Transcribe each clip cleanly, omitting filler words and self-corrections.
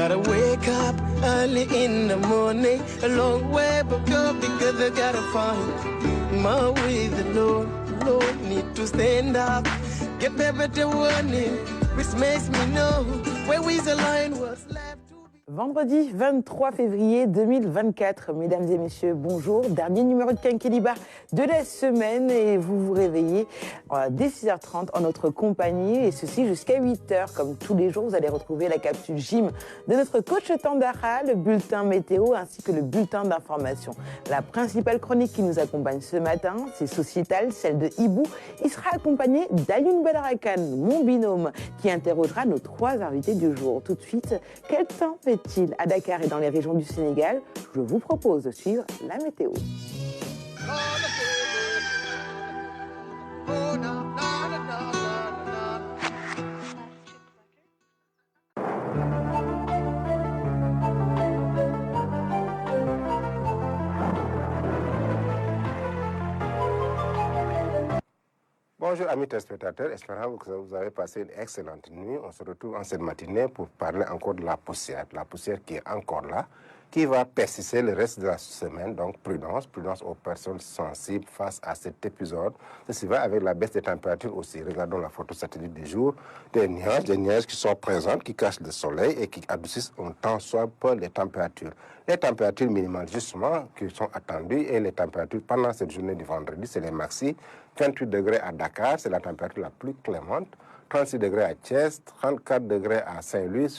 Gotta wake up early in the morning, a long way but go because I gotta find my way. The Lord need to stand up, get better warning, which makes me know where is the line was left. Vendredi 23 février 2024, mesdames et messieurs, bonjour. Dernier numéro de Quinquilibre de la semaine et vous vous réveillez dès 6h30 en notre compagnie et ceci jusqu'à 8h. Comme tous les jours, vous allez retrouver la capsule gym de notre coach Tandara, le bulletin météo ainsi que le bulletin d'information. La principale chronique qui nous accompagne ce matin, c'est sociétale, celle de Hibou. Il sera accompagné d'Alioune Badarakan, mon binôme, qui interrogera nos trois invités du jour. Tout de suite, quel temps fait-il à Dakar et dans les régions du Sénégal? Je vous propose de suivre la météo. Bonjour amis téléspectateurs, espérons que vous avez passé une excellente nuit. On se retrouve en cette matinée pour parler encore de la poussière qui est encore là, qui va persister le reste de la semaine. Donc prudence aux personnes sensibles face à cet épisode. Ceci va avec la baisse des températures aussi. Regardons la photo satellite du jour, des nuages qui sont présents, qui cachent le soleil et qui adoucissent un tant soit peu les températures. Les températures minimales justement qui sont attendues et les températures pendant cette journée du vendredi, c'est les maxi. 28 degrés à Dakar, c'est la température la plus clémente. 36 degrés à Thiès, 34 degrés à Saint-Louis,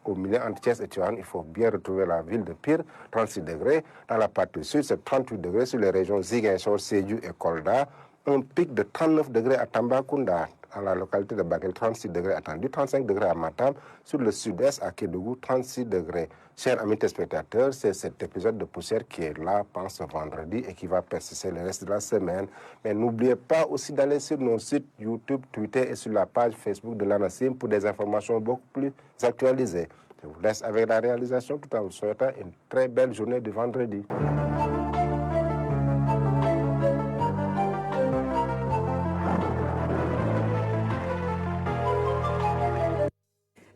au milieu entre Thiès et Tivaouane, il faut bien retrouver la ville de Pire, 36 degrés. Dans la partie sud, c'est 38 degrés sur les régions Ziguinchor, Sédhiou et Kolda. Un pic de 39 degrés à Tambacounda, à la localité de Bakel, 36 degrés attendus, 35 degrés à Matam, sur le sud-est à Kédougou, 36 degrés. Chers amis téléspectateurs, c'est cet épisode de poussière qui est là pendant ce vendredi et qui va persister le reste de la semaine. Mais n'oubliez pas aussi d'aller sur nos sites YouTube, Twitter et sur la page Facebook de l'ANACIM pour des informations beaucoup plus actualisées. Je vous laisse avec la réalisation tout en vous souhaitant une très belle journée de vendredi.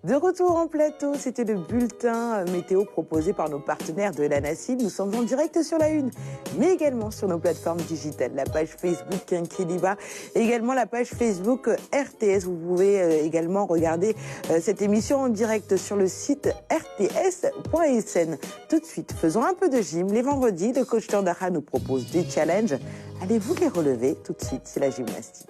De retour en plateau, c'était le bulletin météo proposé par nos partenaires de l'ANACIM. Nous sommes en direct sur la Une, mais également sur nos plateformes digitales, la page Facebook Quinquilibre, également la page Facebook RTS. Vous pouvez également regarder cette émission en direct sur le site rts.sn. Tout de suite, faisons un peu de gym. Les vendredis, le coach Tandara nous propose des challenges. Allez-vous les relever? Tout de suite, c'est la gymnastique.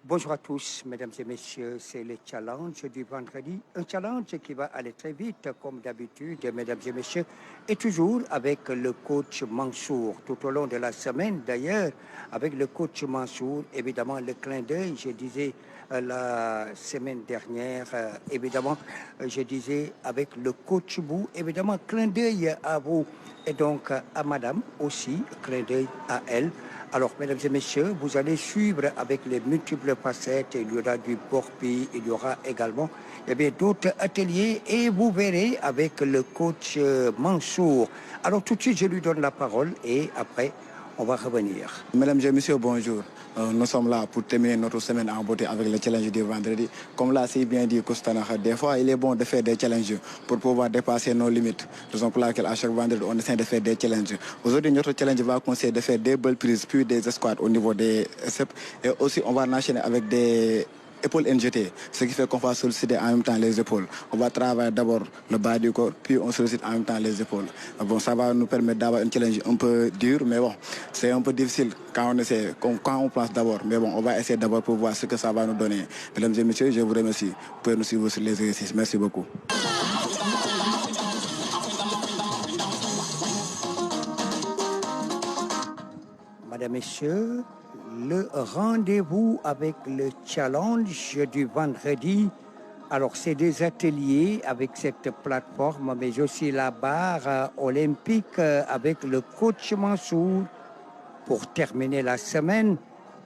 Bonjour à tous, mesdames et messieurs, c'est le challenge du vendredi. Un challenge qui va aller très vite, comme d'habitude, mesdames et messieurs, et toujours avec le coach Mansour. Tout au long de la semaine, d'ailleurs, avec le coach Mansour, évidemment, le clin d'œil, je disais la semaine dernière, évidemment, je disais avec le coach Bou, évidemment, clin d'œil à vous, et donc à madame aussi, clin d'œil à elle. Alors, mesdames et messieurs, vous allez suivre avec les multiples facettes. Il y aura du porpi, il y aura également d'autres ateliers et vous verrez avec le coach Mansour. Alors, tout de suite, je lui donne la parole et après, on va revenir. Mesdames et messieurs, bonjour. Nous sommes là pour terminer notre semaine en beauté avec le challenge du vendredi. Comme l'a si bien dit Kostanara, des fois il est bon de faire des challenges pour pouvoir dépasser nos limites. Raison pour laquelle à chaque vendredi on essaie de faire des challenges. Aujourd'hui notre challenge va consister de faire des belles prises puis des squats au niveau des SEP et aussi on va enchaîner avec des épaules NGT, ce qui fait qu'on va solliciter en même temps les épaules. On va travailler d'abord le bas du corps, puis on sollicite en même temps les épaules. Bon, ça va nous permettre d'avoir une challenge un peu dur, mais bon, c'est un peu difficile quand on essaie, quand on pense d'abord. Mais bon, on va essayer d'abord pour voir ce que ça va nous donner. Mesdames et messieurs, je vous remercie. Vous pouvez nous suivre sur les exercices. Merci beaucoup. Mesdames, Messieurs, le rendez-vous avec le challenge du vendredi. Alors, c'est des ateliers avec cette plateforme, mais aussi la barre olympique avec le coach Mansour. Pour terminer la semaine,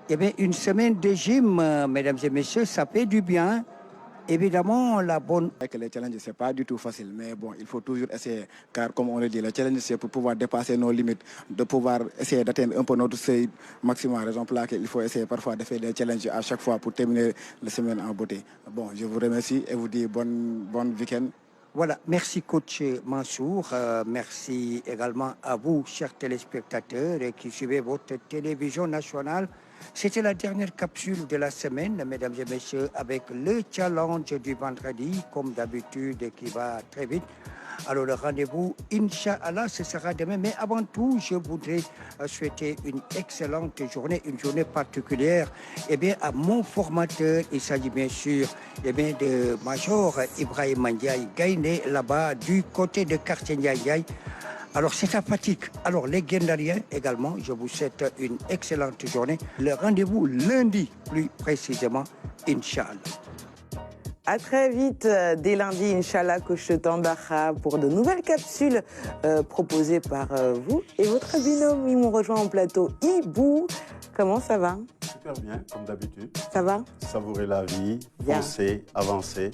eh bien, une semaine de gym, mesdames et messieurs, ça fait du bien. Évidemment, la bonne... Avec les challenges, ce n'est pas du tout facile, mais bon, il faut toujours essayer, car comme on le dit, le challenge, c'est pour pouvoir dépasser nos limites, de pouvoir essayer d'atteindre un peu notre seuil maximum, raison pour laquelle il faut essayer parfois de faire des challenges à chaque fois pour terminer la semaine en beauté. Bon, je vous remercie et vous dis bon week-end. Voilà, merci coach Mansour, merci également à vous, chers téléspectateurs qui suivez votre télévision nationale. C'était la dernière capsule de la semaine, mesdames et messieurs, avec le challenge du vendredi, comme d'habitude, qui va très vite. Alors le rendez-vous, Inch'Allah, ce sera demain. Mais avant tout, je voudrais souhaiter une excellente journée, une journée particulière. Eh bien, à mon formateur, il s'agit bien sûr de Major Ibrahim Ndiaye Gainé, là-bas, du côté de quartier Ndiaye. Alors c'est sympathique. Alors les Guendariens également, je vous souhaite une excellente journée. Le rendez-vous lundi, plus précisément, Inch'Allah. À très vite, dès lundi, Inch'Allah, coach Tambakha, pour de nouvelles capsules proposées par vous et votre binôme. Ils m'ont rejoint en plateau. Ibou, comment ça va? Super bien, comme d'habitude. Ça va? Savourer la vie, Bien. foncer, avancer.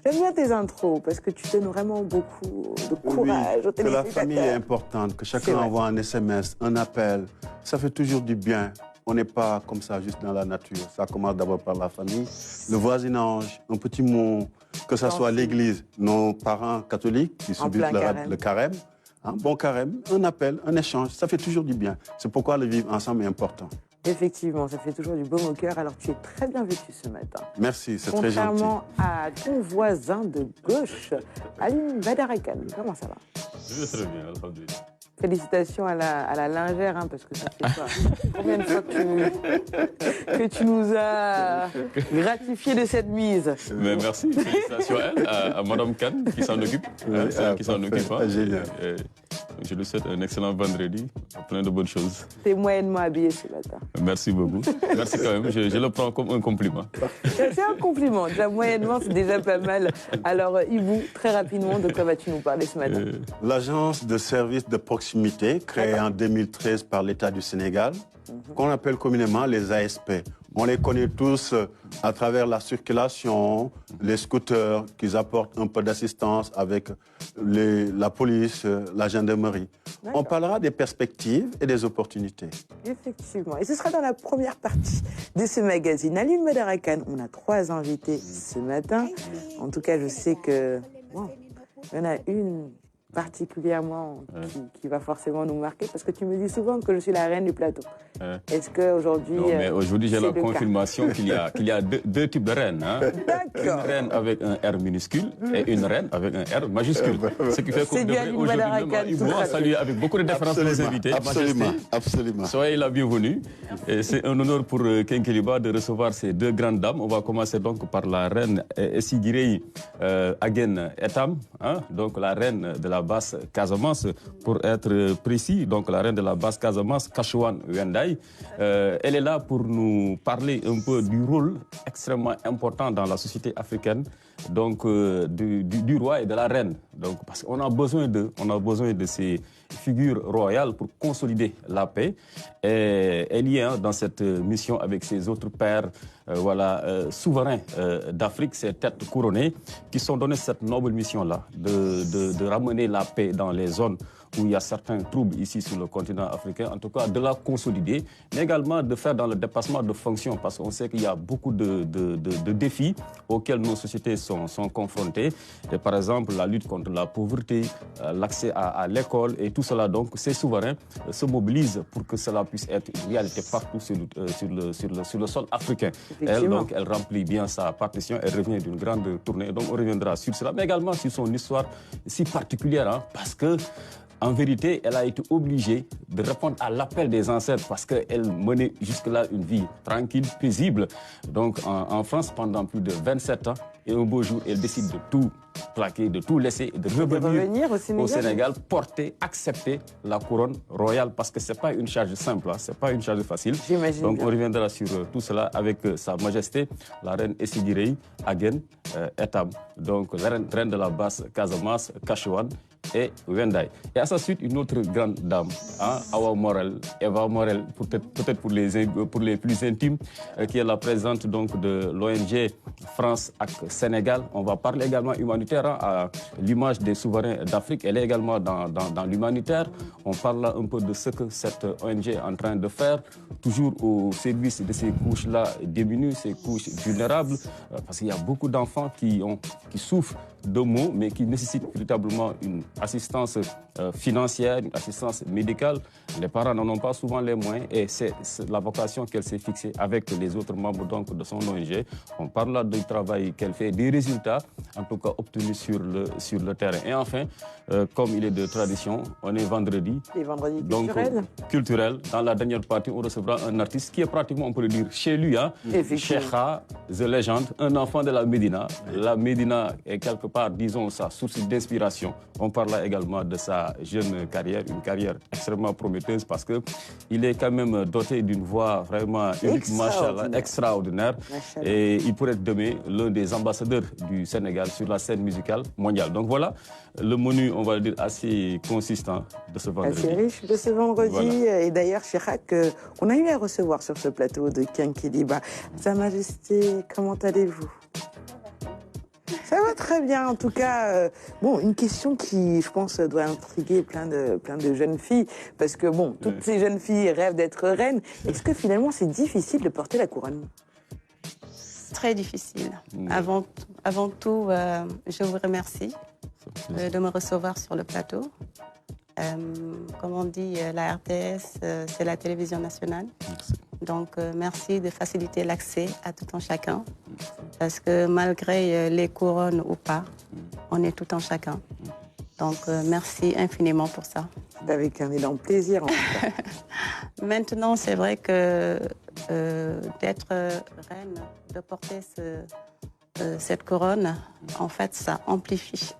J'aime bien tes intros parce que tu donnes vraiment beaucoup de courage aux Que la téléspectateurs. famille est importante, que C'est chacun vrai. envoie un SMS, un appel. Ça fait toujours du bien. On n'est pas comme ça juste dans la nature. Ça commence d'abord par la famille, le voisinage, un petit mot, que ce soit l'église, nos parents catholiques qui subissent plein le carême. Un bon carême, un appel, un échange, ça fait toujours du bien. C'est pourquoi le vivre ensemble est important. Effectivement, ça fait toujours du baume au cœur. Alors tu es très bien vêtu ce matin. Merci, c'est très gentil. Contrairement à ton voisin de gauche, Aline Badarakan. Comment ça va? Je vais très bien, alhamdoulilah. Félicitations à la lingère, hein, parce que ça fait quoi? Combien de fois que tu nous as gratifié de cette mise? Mais merci, félicitations à elle, à Madame Khan qui s'en occupe. C'est elle qui s'en occupe. Hein. Génial. Je lui souhaite un excellent vendredi, plein de bonnes choses. T'es moyennement habillé ce matin. Merci beaucoup. Merci quand même, je le prends comme un compliment. C'est un compliment. Déjà moyennement, c'est déjà pas mal. Alors, Ibou, très rapidement, de quoi vas-tu nous parler ce matin? L'agence de services de proximité, créée en 2013 par l'État du Sénégal, qu'on appelle communément les ASP. On les connaît tous à travers la circulation, les scooters qui apportent un peu d'assistance avec la police, la gendarmerie. On parlera des perspectives et des opportunités. Effectivement. Et ce sera dans la première partie de ce magazine. Aline Badarakan, on a 3 invités ce matin. En tout cas, je sais que il y en a une particulièrement qui va forcément nous marquer, parce que tu me dis souvent que je suis la reine du plateau. Est-ce qu'aujourd'hui... Non, mais aujourd'hui, j'ai la confirmation qu'il y a deux types de reines. Hein. D'accord. Une reine avec un R minuscule et une reine avec un R majuscule. Ce qui fait qu'on devrait aujourd'hui saluer avec beaucoup de déférence nos invités. Absolument, Majesté, absolument. soyez la bienvenue. C'est un honneur pour Kenkeliba de recevoir ces 2 grandes dames. On va commencer donc par la reine Essigirei Agen Etam, hein, donc la reine de la basse Casamance, pour être précis, donc la reine de la basse Casamance, Kachouane Wendai. Elle est là pour nous parler un peu du rôle extrêmement important dans la société africaine, donc du roi et de la reine. Donc, parce qu'on a besoin de ces figures royales pour consolider la paix. Et elle y est dans cette mission avec ses autres pères souverains d'Afrique, ces têtes couronnées, qui sont données cette noble mission-là, de ramener la paix dans les zones où il y a certains troubles ici sur le continent africain, en tout cas de la consolider, mais également de faire dans le dépassement de fonctions, parce qu'on sait qu'il y a beaucoup de défis auxquels nos sociétés sont confrontées. Et par exemple, la lutte contre la pauvreté, l'accès à l'école et tout cela. Donc, ces souverains se mobilisent pour que cela puisse être une réalité partout sur le sol africain. Elle remplit bien sa partition. Elle revient d'une grande tournée. Donc, on reviendra sur cela, mais également sur son histoire si particulière, hein, parce que en vérité, elle a été obligée de répondre à l'appel des ancêtres parce qu'elle menait jusque-là une vie tranquille, paisible. Donc en France pendant plus de 27 ans. Et un beau jour, elle décide de tout plaquer, de tout laisser et de revenir au Sénégal, porter, accepter la couronne royale parce que ce n'est pas une charge simple, hein, ce n'est pas une charge facile. Donc on reviendra sur tout cela avec Sa Majesté, la reine Essigirei Agen Etam, donc la reine de la basse Casamance, Kachouane. et Wendai. Et à sa suite, une autre grande dame, hein, Awa Morel, Eva Morel, peut-être pour les plus intimes, qui est la présidente donc, de l'ONG France avec Sénégal. On va parler également humanitaire, hein, à l'image des souverains d'Afrique. Elle est également dans l'humanitaire. On parle là un peu de ce que cette ONG est en train de faire, toujours au service de ces couches-là démunies, ces couches vulnérables, parce qu'il y a beaucoup d'enfants qui souffrent de maux, mais qui nécessitent véritablement une assistance financière, une assistance médicale. Les parents n'en ont pas souvent les moyens et c'est la vocation qu'elle s'est fixée avec les autres membres donc, de son ONG. On parle là du travail qu'elle fait, des résultats, en tout cas obtenus sur le terrain. Et enfin, comme il est de tradition, on est vendredi. Les vendredis donc, culturel. Dans la dernière partie, on recevra un artiste qui est pratiquement, on peut le dire, chez lui, hein, Cheikha, The Legend, un enfant de la Médina. La Médina est quelque part, disons, sa source d'inspiration. On parle là également de sa jeune carrière, une carrière extrêmement prometteuse parce qu'il est quand même doté d'une voix vraiment unique, extraordinaire. Et il pourrait être demain l'un des ambassadeurs du Sénégal sur la scène musicale mondiale. Donc voilà, le menu, on va le dire, assez consistant de ce vendredi. Assez riche de ce vendredi. Voilà. Et d'ailleurs, Chirac, on a eu à recevoir sur ce plateau de Kenkeliba. Sa Majesté, comment allez-vous ? Ça va très bien, en tout cas. Bon, une question qui, je pense, doit intriguer plein de jeunes filles, parce que bon, toutes ces jeunes filles rêvent d'être reines. Est-ce que finalement, c'est difficile de porter la couronne ? Très difficile. Avant tout, je vous remercie de me recevoir sur le plateau. Comme on dit, la RTS, c'est la télévision nationale. Merci. Donc, merci de faciliter l'accès à tout un chacun. Parce que malgré les couronnes ou pas, on est tout un chacun. Donc, merci infiniment pour ça. Avec un énorme plaisir, en tout cas. Maintenant, c'est vrai que d'être reine, de porter cette couronne, en fait, ça amplifie.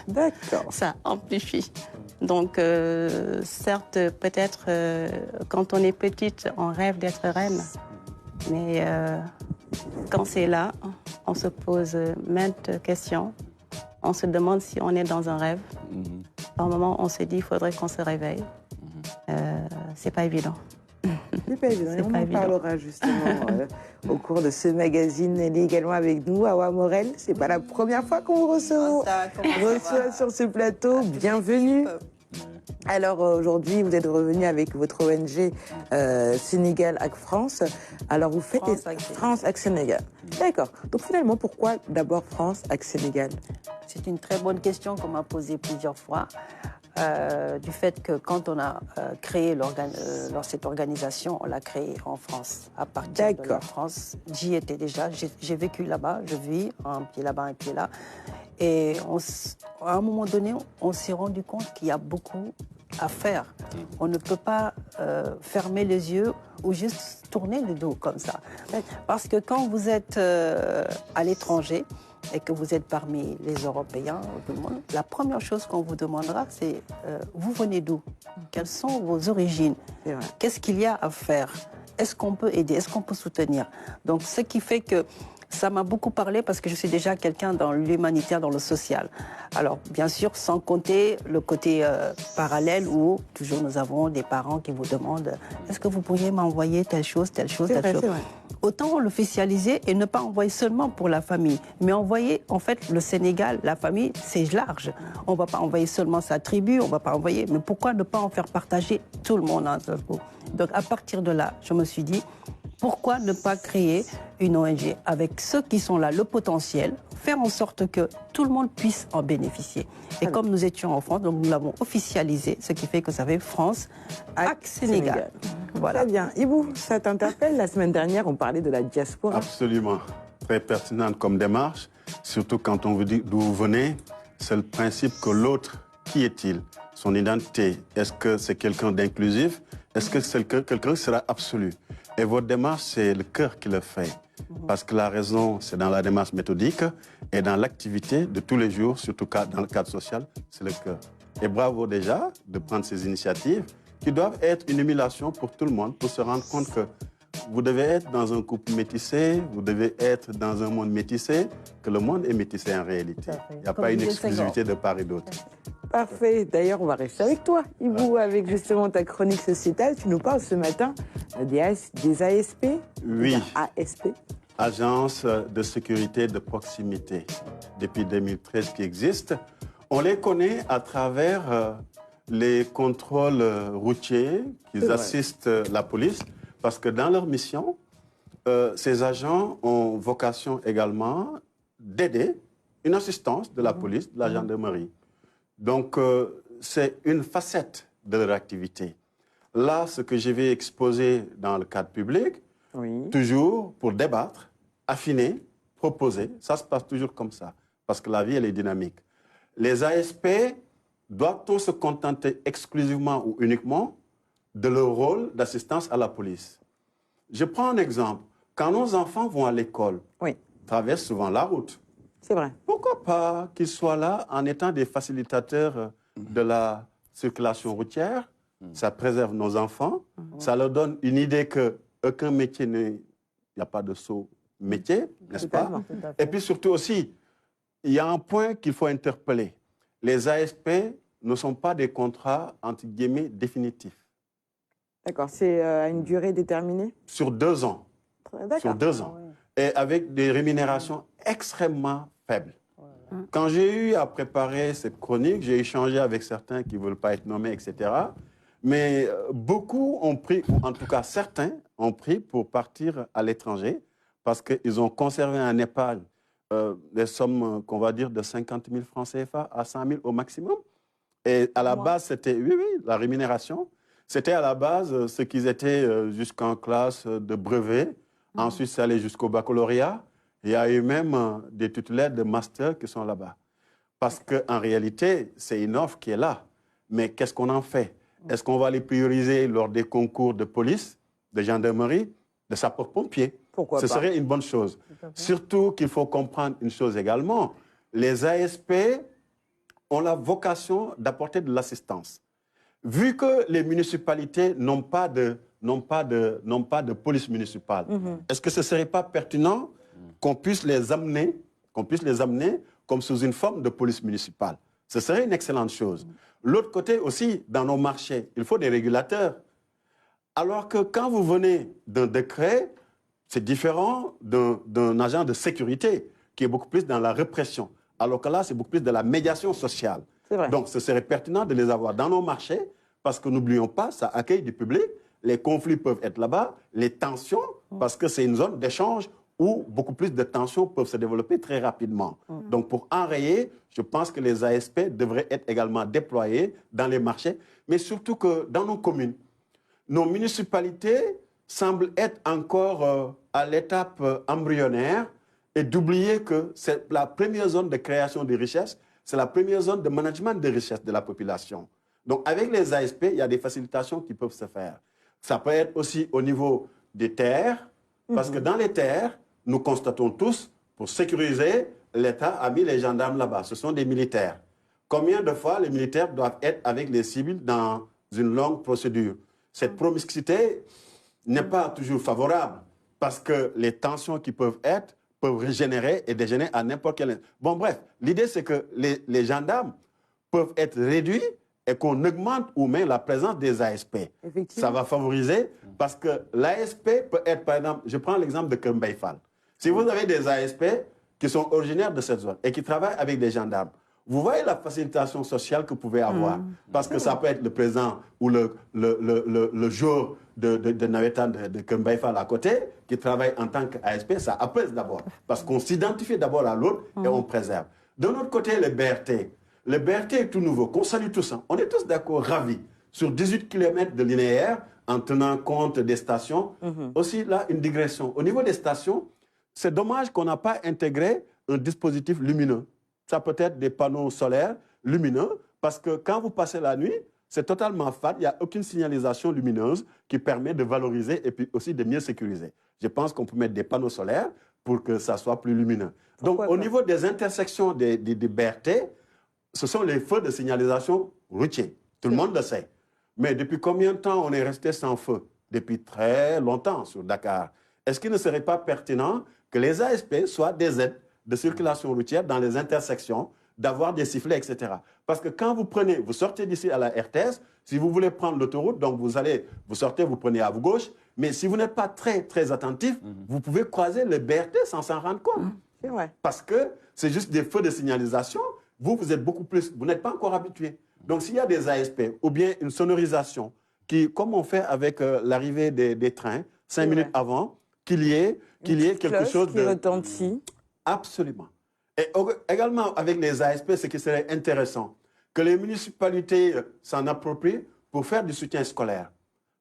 D'accord. Ça amplifie. Donc, certes, peut-être, quand on est petite, on rêve d'être reine. Mais quand c'est là, on se pose maintes questions. On se demande si on est dans un rêve. Par moment, on se dit qu'il faudrait qu'on se réveille. C'est pas évident. C'est pas évident. On en parlera justement au cours de ce magazine. Elle est également avec nous, Awa Morel. C'est pas la première fois qu'on vous reçoit sur ce plateau. Bienvenue. Alors aujourd'hui, vous êtes revenu avec votre ONG Sénégal avec France. Alors vous faites France avec Sénégal. D'accord. Donc finalement, pourquoi d'abord France avec Sénégal ? C'est une très bonne question qu'on m'a posée plusieurs fois. Du fait que quand on a créé cette organisation, on l'a créée en France. À partir de la France, j'y étais déjà, j'ai vécu là-bas, je vis un pied là-bas, un pied là. Et à un moment donné, on s'est rendu compte qu'il y a beaucoup à faire. On ne peut pas fermer les yeux ou juste tourner le dos comme ça. Parce que quand vous êtes à l'étranger, et que vous êtes parmi les Européens, tout le monde, la première chose qu'on vous demandera, c'est vous venez d'où? Quelles sont vos origines? Qu'est-ce qu'il y a à faire? Est-ce qu'on peut aider? Est-ce qu'on peut soutenir? Donc, ce qui fait que ça m'a beaucoup parlé parce que je suis déjà quelqu'un dans l'humanitaire, dans le social. Alors, bien sûr, sans compter le côté parallèle où toujours nous avons des parents qui vous demandent est-ce que vous pourriez m'envoyer telle chose, telle chose, telle chose. Autant l'officialiser et ne pas envoyer seulement pour la famille, mais envoyer, en fait, le Sénégal, la famille, c'est large. On ne va pas envoyer seulement sa tribu, on ne va pas envoyer, mais pourquoi ne pas en faire partager tout le monde en seul coup? Donc, à partir de là, je me suis dit, pourquoi ne pas créer une ONG avec ceux qui sont là, le potentiel, faire en sorte que tout le monde puisse en bénéficier. Et comme nous étions en France, donc nous l'avons officialisé, ce qui fait que ça fait France avec Sénégal. Voilà. Très bien. Ibou, ça t'interpelle? La semaine dernière, on parlait de la diaspora. Absolument. Très pertinente comme démarche, surtout quand on vous dit d'où vous venez. C'est le principe que l'autre, qui est-il? Son identité, est-ce que c'est quelqu'un d'inclusif? Est-ce que c'est quelqu'un qui sera absolu? Et votre démarche, c'est le cœur qui le fait. Parce que la raison, c'est dans la démarche méthodique et dans l'activité de tous les jours, surtout dans le cadre social, c'est le cœur. Et bravo déjà de prendre ces initiatives qui doivent être une émulation pour tout le monde, pour se rendre compte vous devez être dans un couple métissé, vous devez être dans un monde métissé, que le monde est métissé en réalité. Il n'y a pas une exclusivité de part et d'autre. Parfait. D'ailleurs, on va rester avec toi, Ibou, avec justement ta chronique sociétale. Tu nous parles ce matin des ASP. Oui. ASP. Agence de sécurité de proximité, depuis 2013 qui existent. On les connaît à travers les contrôles routiers qu'ils assistent la police, parce que dans leur mission, ces agents ont vocation également d'aider une assistance de la police, de la gendarmerie. Donc, c'est une facette de leur activité. Là, ce que je vais exposer dans le cadre public, toujours pour débattre, affiner, proposer, ça se passe toujours comme ça, parce que la vie, elle est dynamique. Les ASP, doit-on se contenter exclusivement ou uniquement de leur rôle d'assistance à la police? Je prends un exemple. Quand nos enfants vont à l'école, traversent souvent la route. C'est vrai. Pourquoi pas qu'ils soient là en étant des facilitateurs de la circulation routière? Ça préserve nos enfants. Ça leur donne une idée qu'aucun métier il n'y a pas de saut métier, n'est-ce pas? Et puis surtout aussi, il y a un point qu'il faut interpeller. Les ASP ne sont pas des contrats, entre guillemets, définitifs. D'accord, c'est à une durée déterminée? Sur 2 ans. Sur 2 ans. Et avec des rémunérations extrêmement faibles. Quand j'ai eu à préparer cette chronique, j'ai échangé avec certains qui ne veulent pas être nommés, etc. Mais beaucoup ont pris, ou en tout cas certains ont pris pour partir à l'étranger parce qu'ils ont conservé un épargne des sommes qu'on va dire de 50 000 francs CFA à 100 000 au maximum. Et à la base, c'était, la rémunération, c'était à la base ce qu'ils étaient jusqu'en classe de brevet. Ensuite, c'est allé jusqu'au baccalauréat. Il y a eu même des titulaires de master qui sont là-bas. Parce qu'en réalité, c'est une offre qui est là. Mais qu'est-ce qu'on en fait? Est-ce qu'on va les prioriser lors des concours de police, de gendarmerie, de sapeurs-pompiers? Pourquoi pas? Ce serait une bonne chose. Surtout qu'il faut comprendre une chose également. Les ASP ont la vocation d'apporter de l'assistance. Vu que les municipalités n'ont pas de police municipale, est-ce que ce ne serait pas pertinent qu'on puisse les amener comme sous une forme de police municipale? Ce serait une excellente chose. L'autre côté aussi, dans nos marchés, il faut des régulateurs. Alors que quand vous venez d'un décret, c'est différent d'un agent de sécurité qui est beaucoup plus dans la répression. Alors que là, c'est beaucoup plus de la médiation sociale. Donc, ce serait pertinent de les avoir dans nos marchés parce que n'oublions pas, ça accueille du public. Les conflits peuvent être là-bas, les tensions, parce que c'est une zone d'échange où beaucoup plus de tensions peuvent se développer très rapidement. Donc, pour enrayer, je pense que les ASP devraient être également déployés dans les marchés, mais surtout que dans nos communes, nos municipalités semblent être encore à l'étape embryonnaire et d'oublier que c'est la première zone de création de richesses, c'est la première zone de management des richesses de la population. Donc, avec les ASP, il y a des facilitations qui peuvent se faire. Ça peut être aussi au niveau des terres, parce que dans les terres, nous constatons tous, pour sécuriser, l'État a mis les gendarmes là-bas. Ce sont des militaires. Combien de fois les militaires doivent être avec les civils dans une longue procédure? Cette promiscuité n'est pas toujours favorable, parce que les tensions qui peuvent être peuvent régénérer et dégénérer à n'importe quel... Bon, bref, l'idée, c'est que les gendarmes peuvent être réduits et qu'on augmente ou même la présence des ASP. Ça va favoriser, parce que l'ASP peut être, par exemple, je prends l'exemple de Keur Mbaye Fall. Si vous avez des ASP qui sont originaires de cette zone et qui travaillent avec des gendarmes, vous voyez la facilitation sociale que vous pouvez avoir. Parce que ça peut être le président ou le jour de Nawetan de Keur Mbaye Fall à côté, qui travaille en tant qu'ASP, ça apaise d'abord. Parce qu'on s'identifie d'abord à l'autre et on préserve. De l'autre côté, le BRT. Le BRT est tout nouveau, qu'on salue tous. On est tous d'accord, ravis. Sur 18 km de linéaire, en tenant compte des stations. Aussi, là, une digression. Au niveau des stations, c'est dommage qu'on n'a pas intégré un dispositif lumineux. Ça peut être des panneaux solaires lumineux, parce que quand vous passez la nuit, c'est totalement fade. Il n'y a aucune signalisation lumineuse qui permet de valoriser et puis aussi de mieux sécuriser. Je pense qu'on peut mettre des panneaux solaires pour que ça soit plus lumineux. Donc, au niveau des intersections des BRT, ce sont les feux de signalisation routiers. Tout le monde le sait. Mais depuis combien de temps on est resté sans feu? depuis très longtemps sur Dakar. Est-ce qu'il ne serait pas pertinent que les ASP soient des aides de circulation routière dans les intersections, d'avoir des sifflets, etc. Parce que quand vous sortez d'ici à la RTS, si vous voulez prendre l'autoroute, donc vous sortez, vous prenez à vous gauche, mais si vous n'êtes pas très, très attentif, vous pouvez croiser le BRT sans s'en rendre compte. C'est vrai. Parce que c'est juste des feux de signalisation, vous êtes beaucoup plus, vous n'êtes pas encore habitué. Donc s'il y a des ASP ou bien une sonorisation, comme on fait avec l'arrivée des trains, 5 minutes avant, qu'il y ait quelque chose qui retentit. Absolument. Et également avec les ASP, ce qui serait intéressant, que les municipalités s'en approprient pour faire du soutien scolaire.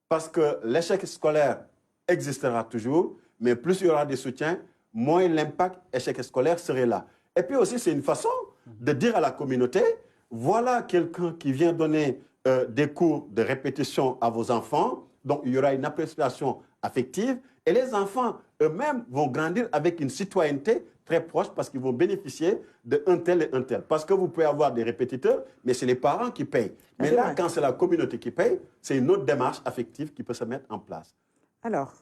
Parce que l'échec scolaire existera toujours, mais plus il y aura des soutiens, moins l'impact échec scolaire serait là. Et puis aussi, c'est une façon de dire à la communauté, voilà quelqu'un qui vient donner des cours de répétition à vos enfants, donc il y aura une appréciation affective, et les enfants eux-mêmes vont grandir avec une citoyenneté très proche parce qu'ils vont bénéficier d'un tel et un tel. Parce que vous pouvez avoir des répétiteurs, mais c'est les parents qui payent. Mais là, quand c'est la communauté qui paye, c'est une autre démarche affective qui peut se mettre en place. Alors,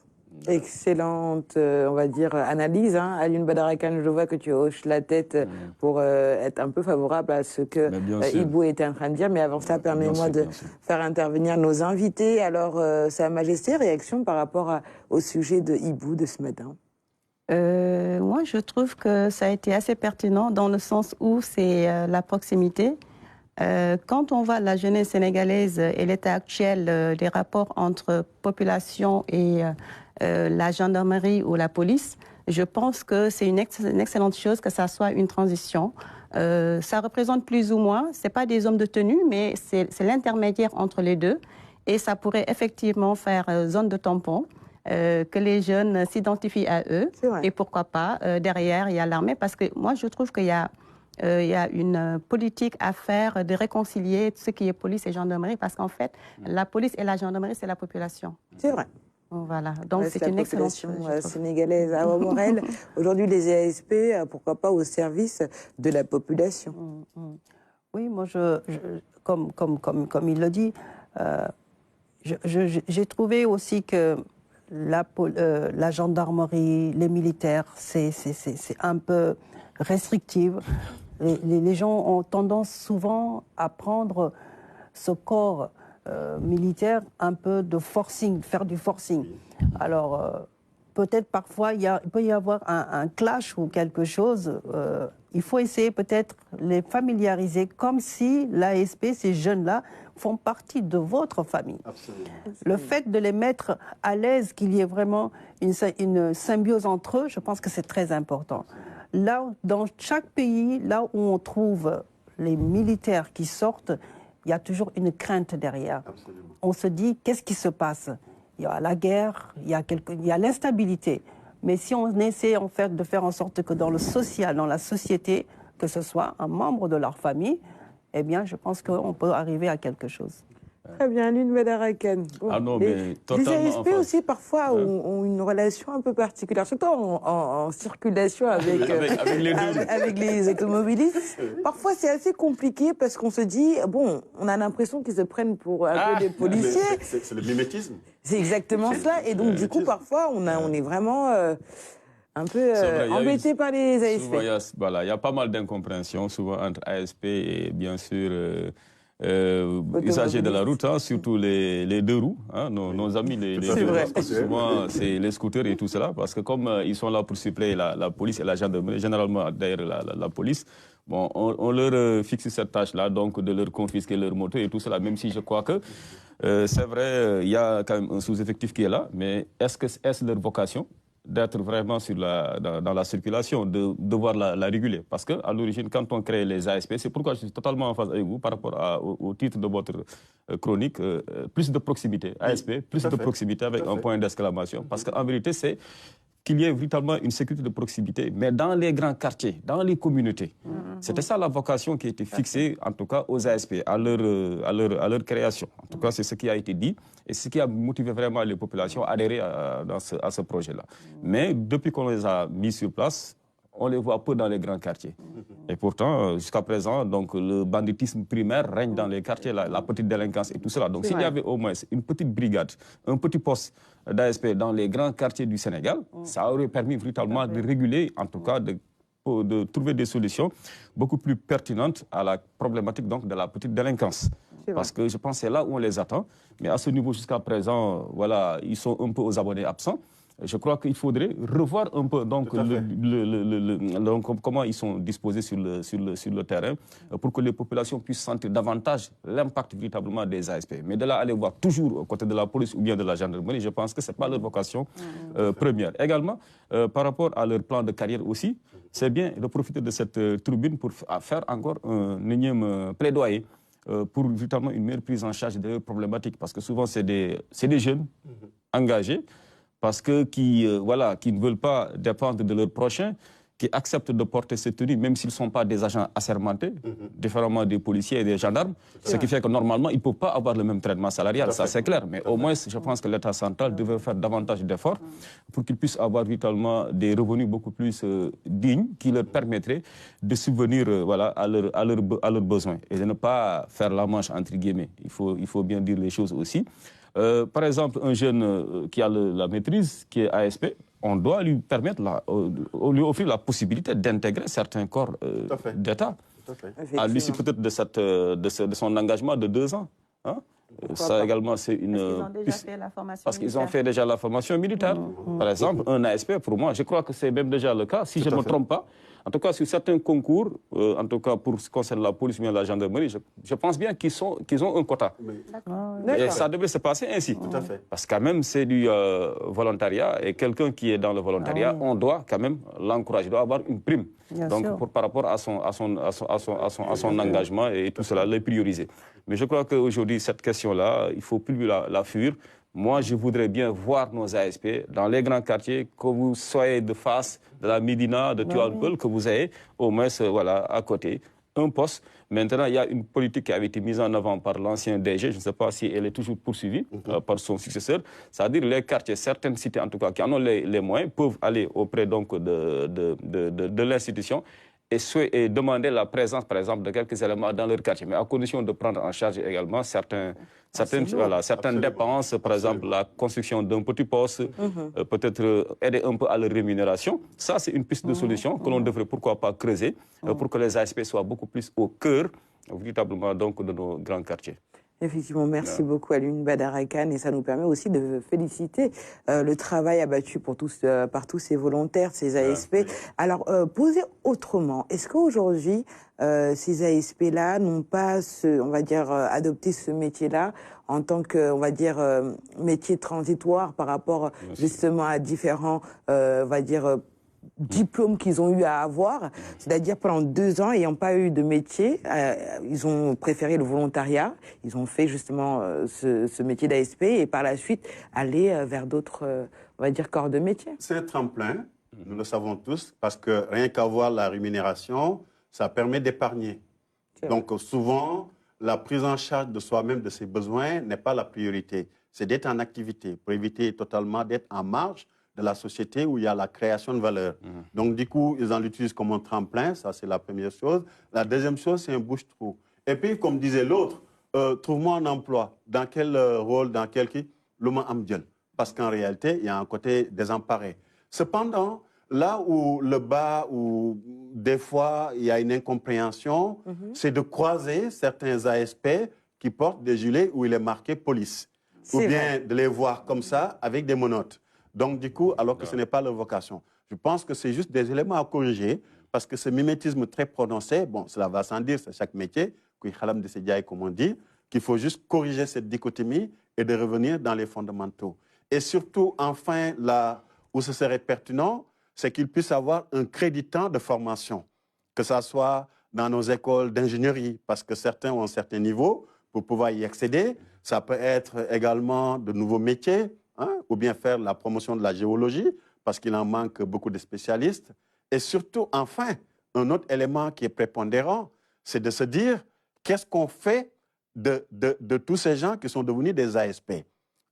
excellente, on va dire, analyse. Alioune Badara Kane, je vois que tu hoches la tête pour être un peu favorable à ce que Ibou était en train de dire. Mais avant ça, permets-moi de faire intervenir nos invités. Alors, Sa Majesté, réaction par rapport au sujet de Ibou de ce matin? Moi, je trouve que ça a été assez pertinent dans le sens où c'est la proximité. Quand on voit la jeunesse sénégalaise et l'état actuel des rapports entre population et la gendarmerie ou la police, je pense que c'est une excellente chose que ça soit une transition. Ça représente plus ou moins, ce n'est pas des hommes de tenue, mais c'est l'intermédiaire entre les deux. Et ça pourrait effectivement faire zone de tampon. Que les jeunes s'identifient à eux. Et pourquoi pas, derrière, il y a l'armée. Parce que moi, je trouve qu'il y a une politique à faire de réconcilier ce qui est police et gendarmerie. Parce qu'en fait, la police et la gendarmerie, c'est la population. C'est vrai. Voilà, donc c'est une excellente chose. Sénégalaise à Morel. Aujourd'hui, les ASP, pourquoi pas au service de la population. Oui, moi, comme il le dit, j'ai trouvé aussi que la gendarmerie, les militaires, c'est un peu restrictif. Les gens ont tendance souvent à prendre ce corps militaire un peu de forcing, faire du forcing. Alors, peut-être parfois, il peut y avoir un clash ou quelque chose. Il faut essayer peut-être les familiariser comme si l'ASP, ces jeunes-là, font partie de votre famille. Absolument. Le fait de les mettre à l'aise, qu'il y ait vraiment une symbiose entre eux, je pense que c'est très important. Là, dans chaque pays, là où on trouve les militaires qui sortent, il y a toujours une crainte derrière. Absolument. On se dit, qu'est-ce qui se passe? Il y a la guerre, il y a l'instabilité. Mais si on essaie en fait de faire en sorte que dans le social, dans la société, que ce soit un membre de leur famille, eh bien, je pense qu'on peut arriver à quelque chose. Très bien, Alioune Badara Kane. Ah non, mais totalement. Les ASP aussi, parfois, ont une relation un peu particulière, surtout en circulation avec les automobilistes. Parfois, c'est assez compliqué parce qu'on se dit, bon, on a l'impression qu'ils se prennent pour un peu des policiers. C'est le mimétisme. C'est exactement cela. Et donc, du coup, parfois, on est vraiment un peu embêté par les ASP. Souvent, il y a pas mal d'incompréhension, souvent entre ASP et bien sûr usagers de la route, surtout les deux roues, nos amis les deux roues, parce que souvent c'est les scooters et tout cela, parce que comme ils sont là pour suppléer la police et la gendarmerie, généralement d'ailleurs la police, bon, on leur fixe cette tâche-là, donc de leur confisquer leur moto et tout cela, même si je crois que c'est vrai, il y a quand même un sous-effectif qui est là, mais est-ce leur vocation d'être vraiment dans la circulation, de devoir la réguler? Parce qu'à l'origine, quand on crée les ASP, c'est pourquoi je suis totalement en phase avec vous par rapport au titre de votre chronique, plus de proximité, ASP, plus de proximité avec un point d'exclamation. Parce qu'en vérité, c'est qu'il y ait véritablement une sécurité de proximité, mais dans les grands quartiers, dans les communautés. C'était ça la vocation qui a été fixée, en tout cas, aux ASP, à leur création. En tout cas, c'est ce qui a été dit et ce qui a motivé vraiment les populations à adhérer à ce projet-là. Mais depuis qu'on les a mis sur place, on les voit peu dans les grands quartiers. Et pourtant, jusqu'à présent, donc, le banditisme primaire règne dans les quartiers, la petite délinquance et tout cela. Donc s'il y avait au moins une petite brigade, un petit poste d'ASP dans les grands quartiers du Sénégal, ça aurait permis véritablement de réguler, en tout cas de trouver des solutions beaucoup plus pertinentes à la problématique donc, de la petite délinquance. Parce que je pense que c'est là où on les attend. Mais à ce niveau, jusqu'à présent, voilà, ils sont un peu aux abonnés absents. Je crois qu'il faudrait revoir un peu donc, comment ils sont disposés sur le terrain pour que les populations puissent sentir davantage l'impact véritablement des ASP. Mais de là, aller voir toujours aux côtés de la police ou bien de la gendarmerie, je pense que ce n'est pas leur vocation première. Également, par rapport à leur plan de carrière aussi, c'est bien de profiter de cette tribune pour faire encore un énième plaidoyer pour véritablement une meilleure prise en charge des problématiques. Parce que souvent, c'est des jeunes engagés, parce que qui ne veulent pas dépendre de leurs prochains, qui acceptent de porter cette tenue, même s'ils ne sont pas des agents assermentés, différemment des policiers et des gendarmes, ce qui fait que normalement, ils ne peuvent pas avoir le même traitement salarial, ça c'est clair. Mais au moins, je pense que l'État central devait faire davantage d'efforts pour qu'ils puissent avoir véritablement des revenus beaucoup plus dignes, qui leur permettraient de subvenir à leurs besoins et de ne pas faire la manche, entre guillemets. Il faut bien dire les choses aussi. Par exemple, un jeune qui a la maîtrise, qui est ASP, on doit lui permettre, lui offrir la possibilité d'intégrer certains corps d'État. À l'issue peut-être de son engagement de 2 ans. Hein? Ça également, c'est une... Parce qu'ils ont fait déjà la formation militaire. Par exemple, un ASP, pour moi, je crois que c'est même déjà le cas, si je ne me trompe pas. En tout cas, sur certains concours, en tout cas pour ce qui concerne la police ou la gendarmerie, je pense bien qu'ils ont un quota. Et ça devrait se passer ainsi. Tout à fait. Parce que quand même, c'est du volontariat. Et quelqu'un qui est dans le volontariat, on doit quand même l'encourager, doit avoir une prime. Donc, par rapport à son engagement et tout cela, le prioriser. Mais je crois qu'aujourd'hui, cette question-là, il ne faut plus la fuir. Moi, je voudrais bien voir nos ASP dans les grands quartiers, que vous soyez de face, de la Médina, de Tualpel, que vous ayez au moins à côté un poste. Maintenant, il y a une politique qui avait été mise en avant par l'ancien DG, je ne sais pas si elle est toujours poursuivie par son successeur, c'est-à-dire les quartiers, certaines cités en tout cas, qui en ont les moyens, peuvent aller auprès donc, de l'institution et demander la présence, par exemple, de quelques éléments dans leur quartier, mais à condition de prendre en charge également certaines dépenses, par exemple la construction d'un petit poste, peut-être aider un peu à leur rémunération. Ça, c'est une piste de solution que l'on devrait, pourquoi pas, creuser pour que les ASP soient beaucoup plus au cœur, véritablement, donc, de nos grands quartiers. Effectivement, merci beaucoup Alioune Badara Kane, et ça nous permet aussi de féliciter le travail abattu par tous ces volontaires, ces ASP. Alors, posé autrement, est-ce qu'aujourd'hui, ces ASP-là n'ont pas, adopté ce métier-là en tant que, métier transitoire par rapport justement à différents, diplômes qu'ils ont eu à avoir, c'est-à-dire pendant 2 ans, ayant pas eu de métier, ils ont préféré le volontariat, ils ont fait justement ce métier d'ASP et par la suite aller vers d'autres, corps de métier. C'est un tremplin, nous le savons tous, parce que rien qu'avoir la rémunération, ça permet d'épargner. Donc souvent, la prise en charge de soi-même, de ses besoins, n'est pas la priorité. C'est d'être en activité pour éviter totalement d'être en marge de la société où il y a la création de valeur. Donc, du coup, ils en l'utilisent comme un tremplin, ça c'est la première chose. La deuxième chose, c'est un bouche-trou. Et puis, comme disait l'autre, trouve-moi un emploi. Dans quel rôle, dans quel qui? L'homme amdiel. Parce qu'en réalité, il y a un côté désemparé. Cependant, là où le bas, où des fois il y a une incompréhension, c'est de croiser certains ASP qui portent des gilets où il est marqué police. Ou bien de les voir comme ça avec des monotes. Donc, du coup, alors que ce n'est pas leur vocation. Je pense que c'est juste des éléments à corriger parce que ce mimétisme très prononcé, bon, cela va sans dire, c'est chaque métier, comme on dit, qu'il faut juste corriger cette dichotomie et de revenir dans les fondamentaux. Et surtout, enfin, là où ce serait pertinent, c'est qu'ils puissent avoir un créditant de formation, que ce soit dans nos écoles d'ingénierie, parce que certains ont un certain niveau pour pouvoir y accéder. Ça peut être également de nouveaux métiers, ou bien faire la promotion de la géologie, parce qu'il en manque beaucoup de spécialistes. Et surtout, enfin, un autre élément qui est prépondérant, c'est de se dire, qu'est-ce qu'on fait de tous ces gens qui sont devenus des ASP?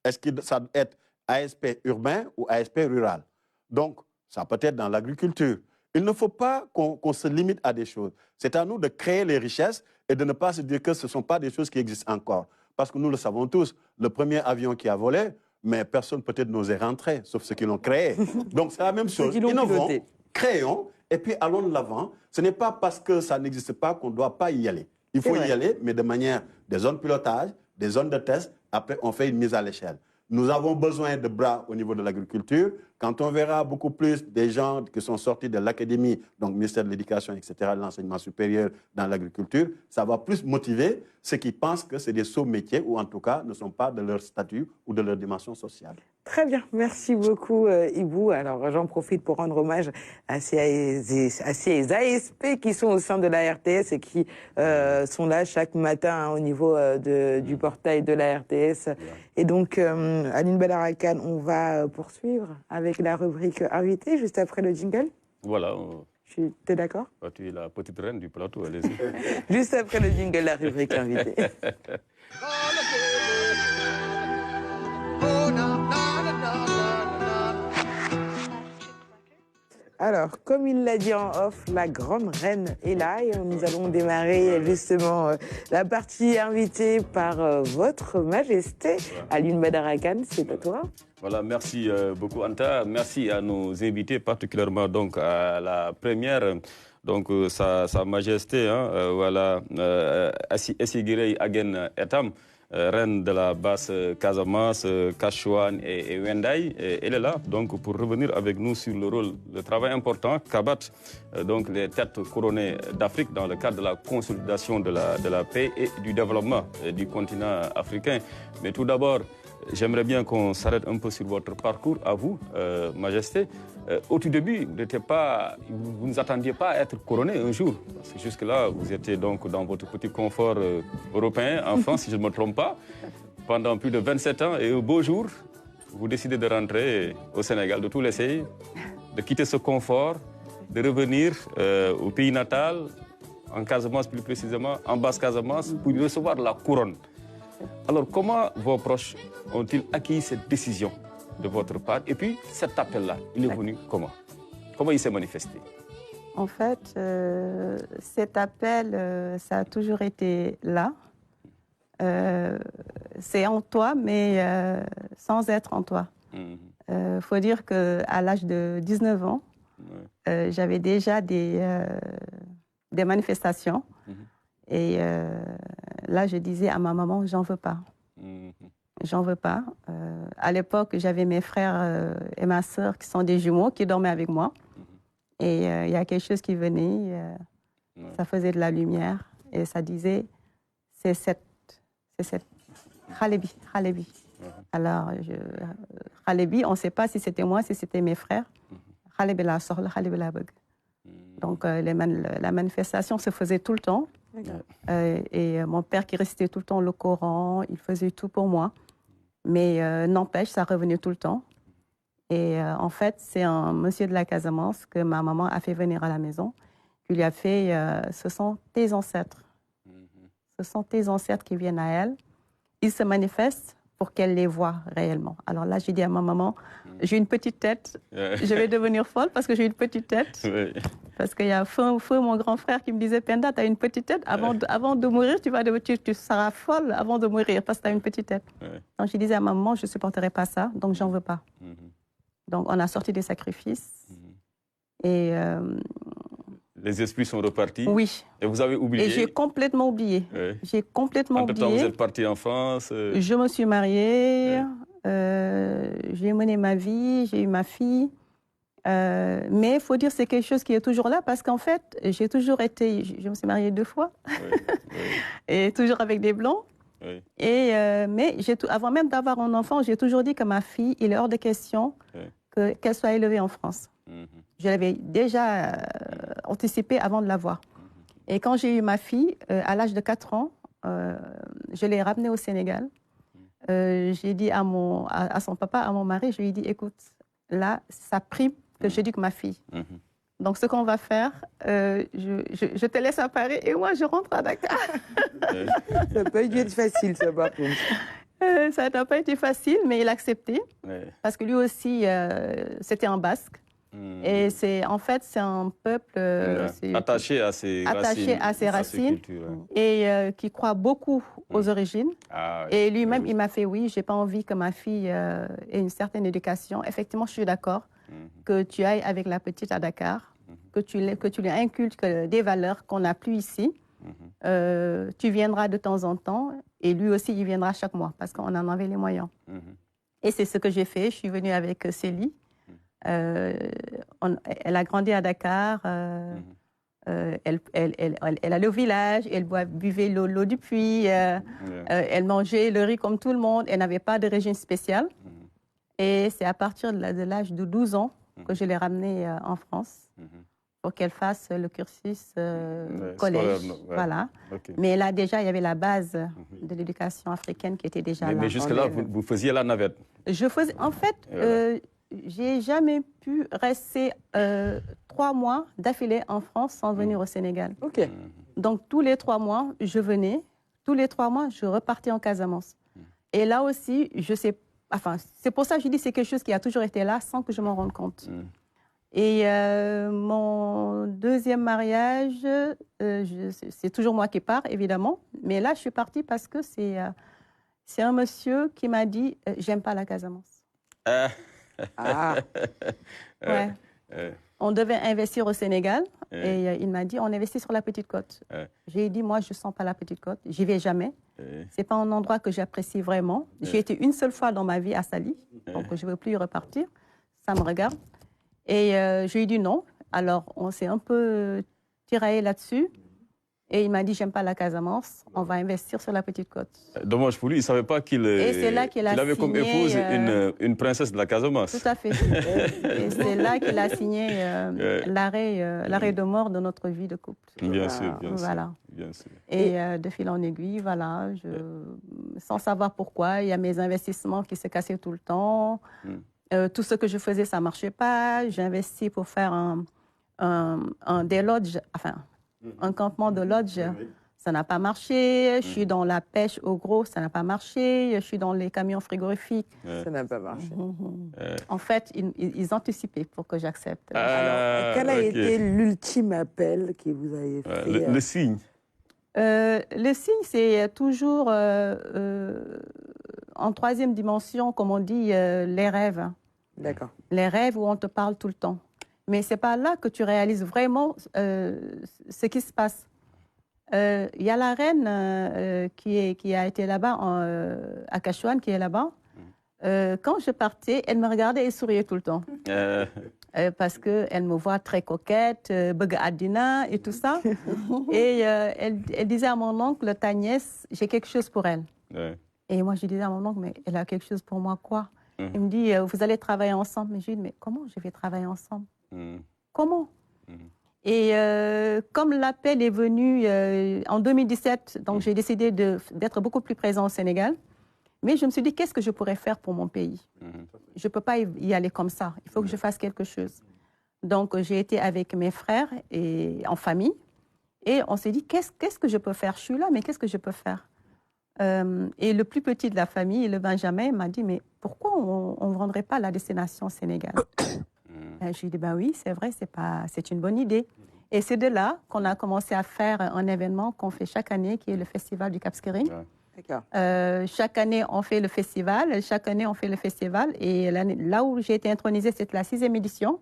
Est-ce que ça doit être ASP urbain ou ASP rural? Donc, ça peut être dans l'agriculture. Il ne faut pas qu'on se limite à des choses. C'est à nous de créer les richesses et de ne pas se dire que ce ne sont pas des choses qui existent encore. Parce que nous le savons tous, le premier avion qui a volé, mais personne peut-être n'osait rentrer, sauf ceux qui l'ont créé. Donc c'est la même chose. Innovons, créons, et puis allons de l'avant. Ce n'est pas parce que ça n'existe pas qu'on ne doit pas y aller. Il faut y aller, mais de manière des zones de pilotage, des zones de test. Après, on fait une mise à l'échelle. Nous avons besoin de bras au niveau de l'agriculture. Quand on verra beaucoup plus des gens qui sont sortis de l'académie, donc ministère de l'Éducation, etc., de l'enseignement supérieur dans l'agriculture, ça va plus motiver ceux qui pensent que c'est des saux métiers ou en tout cas ne sont pas de leur statut ou de leur dimension sociale. Très bien, merci beaucoup Ibou. Alors j'en profite pour rendre hommage à ces ASP qui sont au sein de la RTS et qui sont là chaque matin au niveau du portail de la RTS. Et donc Aline Badarakan, on va poursuivre avec la rubrique invitée juste après le jingle. Voilà. T'es d'accord? Tu es la petite reine du plateau, allez-y. Juste après le jingle, la rubrique invitée. Alors, comme il l'a dit en off, la grande reine est là et nous allons démarrer justement la partie invitée par votre majesté, Aline Badarakan, c'est à toi. Voilà, merci beaucoup Anta, merci à nos invités, particulièrement donc à la première, donc sa majesté, voilà, Essigirei Agen Etam, reine de la basse Casamance, Kachouane et Wendai. Elle est là donc pour revenir avec nous sur le rôle, le travail important qu'abat donc les têtes couronnées d'Afrique dans le cadre de la consolidation de la paix et du développement du continent africain. Mais tout d'abord, j'aimerais bien qu'on s'arrête un peu sur votre parcours à vous, Majesté. Au tout début, vous ne vous attendiez pas à être couronné un jour. Parce que jusque-là, vous étiez donc dans votre petit confort européen, en France, si je ne me trompe pas, pendant plus de 27 ans. Et un beau jour, vous décidez de rentrer au Sénégal, de tout laisser, de quitter ce confort, de revenir au pays natal, en Casamance plus précisément, en Basse-Casamance, pour recevoir la couronne. Alors, comment vos proches ont-ils acquis cette décision de votre part? Et puis, cet appel-là, il est venu comment? Comment il s'est manifesté? En fait, cet appel, ça a toujours été là. C'est en toi, mais sans être en toi. Faut dire qu'à l'âge de 19 ans, j'avais déjà des manifestations. Et là, je disais à ma maman, j'en veux pas. J'en veux pas. À l'époque, j'avais mes frères et ma sœur qui sont des jumeaux, qui dormaient avec moi. Et il y a quelque chose qui venait, ça faisait de la lumière. Et ça disait, c'est cette Khalebi. Alors, Khalebi, on ne sait pas si c'était moi, si c'était mes frères. Khalebi la soxla, Khalebi la bëgg. Donc, la manifestation se faisait tout le temps. Et mon père qui récitait tout le temps le Coran, il faisait tout pour moi. Mais n'empêche, ça revenait tout le temps. Et en fait, c'est un monsieur de la Casamance que ma maman a fait venir à la maison, qui lui a fait, ce sont tes ancêtres. Ce sont tes ancêtres qui viennent à elle. Ils se manifestent pour qu'elle les voie réellement. Alors là, j'ai dit à ma maman, j'ai une petite tête, je vais devenir folle parce que j'ai une petite tête. Parce qu'il y a Feu, mon grand frère, qui me disait, Penda, tu as une petite tête, avant de mourir, tu seras folle avant de mourir parce que tu as une petite tête. Donc je disais à ma maman, je ne supporterai pas ça, donc j'en veux pas. Donc on a sorti des sacrifices. Et les esprits sont repartis. Oui. Et vous avez oublié. Et j'ai complètement oublié. J'ai complètement oublié. Entre-temps, vous êtes parti en France. Je me suis mariée. J'ai mené ma vie. J'ai eu ma fille. Mais il faut dire que c'est quelque chose qui est toujours là parce qu'en fait, j'ai toujours été... Je me suis mariée 2 fois. Et toujours avec des Blancs. Et, mais avant même d'avoir un enfant, j'ai toujours dit que ma fille, il est hors de question qu'elle soit élevée en France. Je l'avais déjà anticipé avant de l'avoir. Et quand j'ai eu ma fille, à l'âge de 4 ans, je l'ai ramenée au Sénégal. J'ai dit à son papa, à mon mari, je lui ai dit, écoute, là, ça prime que j'éduque ma fille. Donc, ce qu'on va faire, je te laisse à Paris et moi, je rentre à Dakar. Ça n'a pas été facile, ça, par contre. Ça n'a pas été facile, mais il a accepté. Parce que lui aussi, c'était un Basque. Et en fait, c'est un peuple attaché à ses racines cultures, et qui croit beaucoup aux origines. Ah, et lui-même, il m'a fait, oui, j'ai pas envie que ma fille ait une certaine éducation. Effectivement, je suis d'accord que tu ailles avec la petite à Dakar, que tu lui inculques des valeurs qu'on n'a plus ici. Tu viendras de temps en temps et lui aussi, il viendra chaque mois parce qu'on en avait les moyens. Et c'est ce que j'ai fait. Je suis venue avec Célie. Elle a grandi à Dakar. Elle allait au village, elle buvait l'eau du puits. Elle mangeait le riz comme tout le monde. Elle n'avait pas de régime spécial. Et c'est à partir de l'âge de 12 ans que je l'ai ramenée en France. Pour qu'elle fasse le cursus collège. Voilà. Okay. Mais là, déjà, il y avait la base de l'éducation africaine qui était déjà là. Mais jusque-là, vous faisiez la navette? Je faisais. En fait, j'ai jamais pu rester 3 mois d'affilée en France sans venir au Sénégal. Okay. Donc, tous les 3 mois, je venais. Tous les 3 mois, je repartais en Casamance. Et là aussi, je sais. Enfin, c'est pour ça que je dis que c'est quelque chose qui a toujours été là sans que je m'en rende compte. Et mon deuxième mariage, c'est toujours moi qui pars, évidemment. Mais là, je suis partie parce que c'est un monsieur qui m'a dit « J'aime pas la Casamance ». Ouais. On devait investir au Sénégal et il m'a dit « On investit sur la Petite Côte ». J'ai dit « Moi, je sens pas la Petite Côte, j'y vais jamais. C'est pas un endroit que j'apprécie vraiment. J'ai été une seule fois dans ma vie à Saly, donc je veux plus y repartir. Ça me regarde. » Et je lui ai dit non. Alors, on s'est un peu tiraillé là-dessus. Et il m'a dit, j'aime pas la Casamance, on va investir sur la Petite Côte. Dommage pour lui, il ne savait pas qu'il avait comme épouse une princesse de la Casamance. Tout à fait. Et c'est là qu'il a signé l'arrêt de mort de notre vie de couple. Bien sûr, bien voilà. sûr. Bien sûr. Et de fil en aiguille, voilà, sans savoir pourquoi, il y a mes investissements qui se cassaient tout le temps. Tout ce que je faisais, ça ne marchait pas. J'ai investi pour faire des lodges, enfin, un campement de lodge. Ça n'a pas marché. Je suis dans la pêche au gros, ça n'a pas marché. Je suis dans les camions frigorifiques. Ça n'a pas marché. En fait, ils anticipaient pour que j'accepte. Alors, quel a été l'ultime appel que vous avez fait le signe. Le signe, c'est toujours en 3e dimension, comme on dit, les rêves. D'accord. Les rêves où on te parle tout le temps. Mais ce n'est pas là que tu réalises vraiment ce qui se passe. Il y a la reine qui a été là-bas, à Cachouane, qui est là-bas. Quand je partais, elle me regardait et souriait tout le temps. Parce qu'elle me voit très coquette, Bug Adina et tout ça. Et elle disait à mon oncle, ta nièce, j'ai quelque chose pour elle. Et moi, je disais à mon oncle, mais elle a quelque chose pour moi, quoi? Il me dit, vous allez travailler ensemble. Mais je lui dis, mais comment je vais travailler ensemble? Comment? Et comme l'appel est venu en 2017, donc j'ai décidé d'être beaucoup plus présent au Sénégal. Mais je me suis dit, qu'est-ce que je pourrais faire pour mon pays? Je ne peux pas y aller comme ça. Il faut que je fasse quelque chose. Donc, j'ai été avec mes frères et en famille. Et on s'est dit, qu'est-ce que je peux faire? Je suis là, mais qu'est-ce que je peux faire? Et le plus petit de la famille, le Benjamin, m'a dit, mais pourquoi on ne vendrait pas la destination Sénégal? Je lui ai dit, ben oui, c'est vrai, c'est une bonne idée. Et c'est de là qu'on a commencé à faire un événement qu'on fait chaque année, qui est le Festival du Cap Skirring. Chaque année, on fait le festival. Et là où j'ai été intronisée, c'est la 6e édition.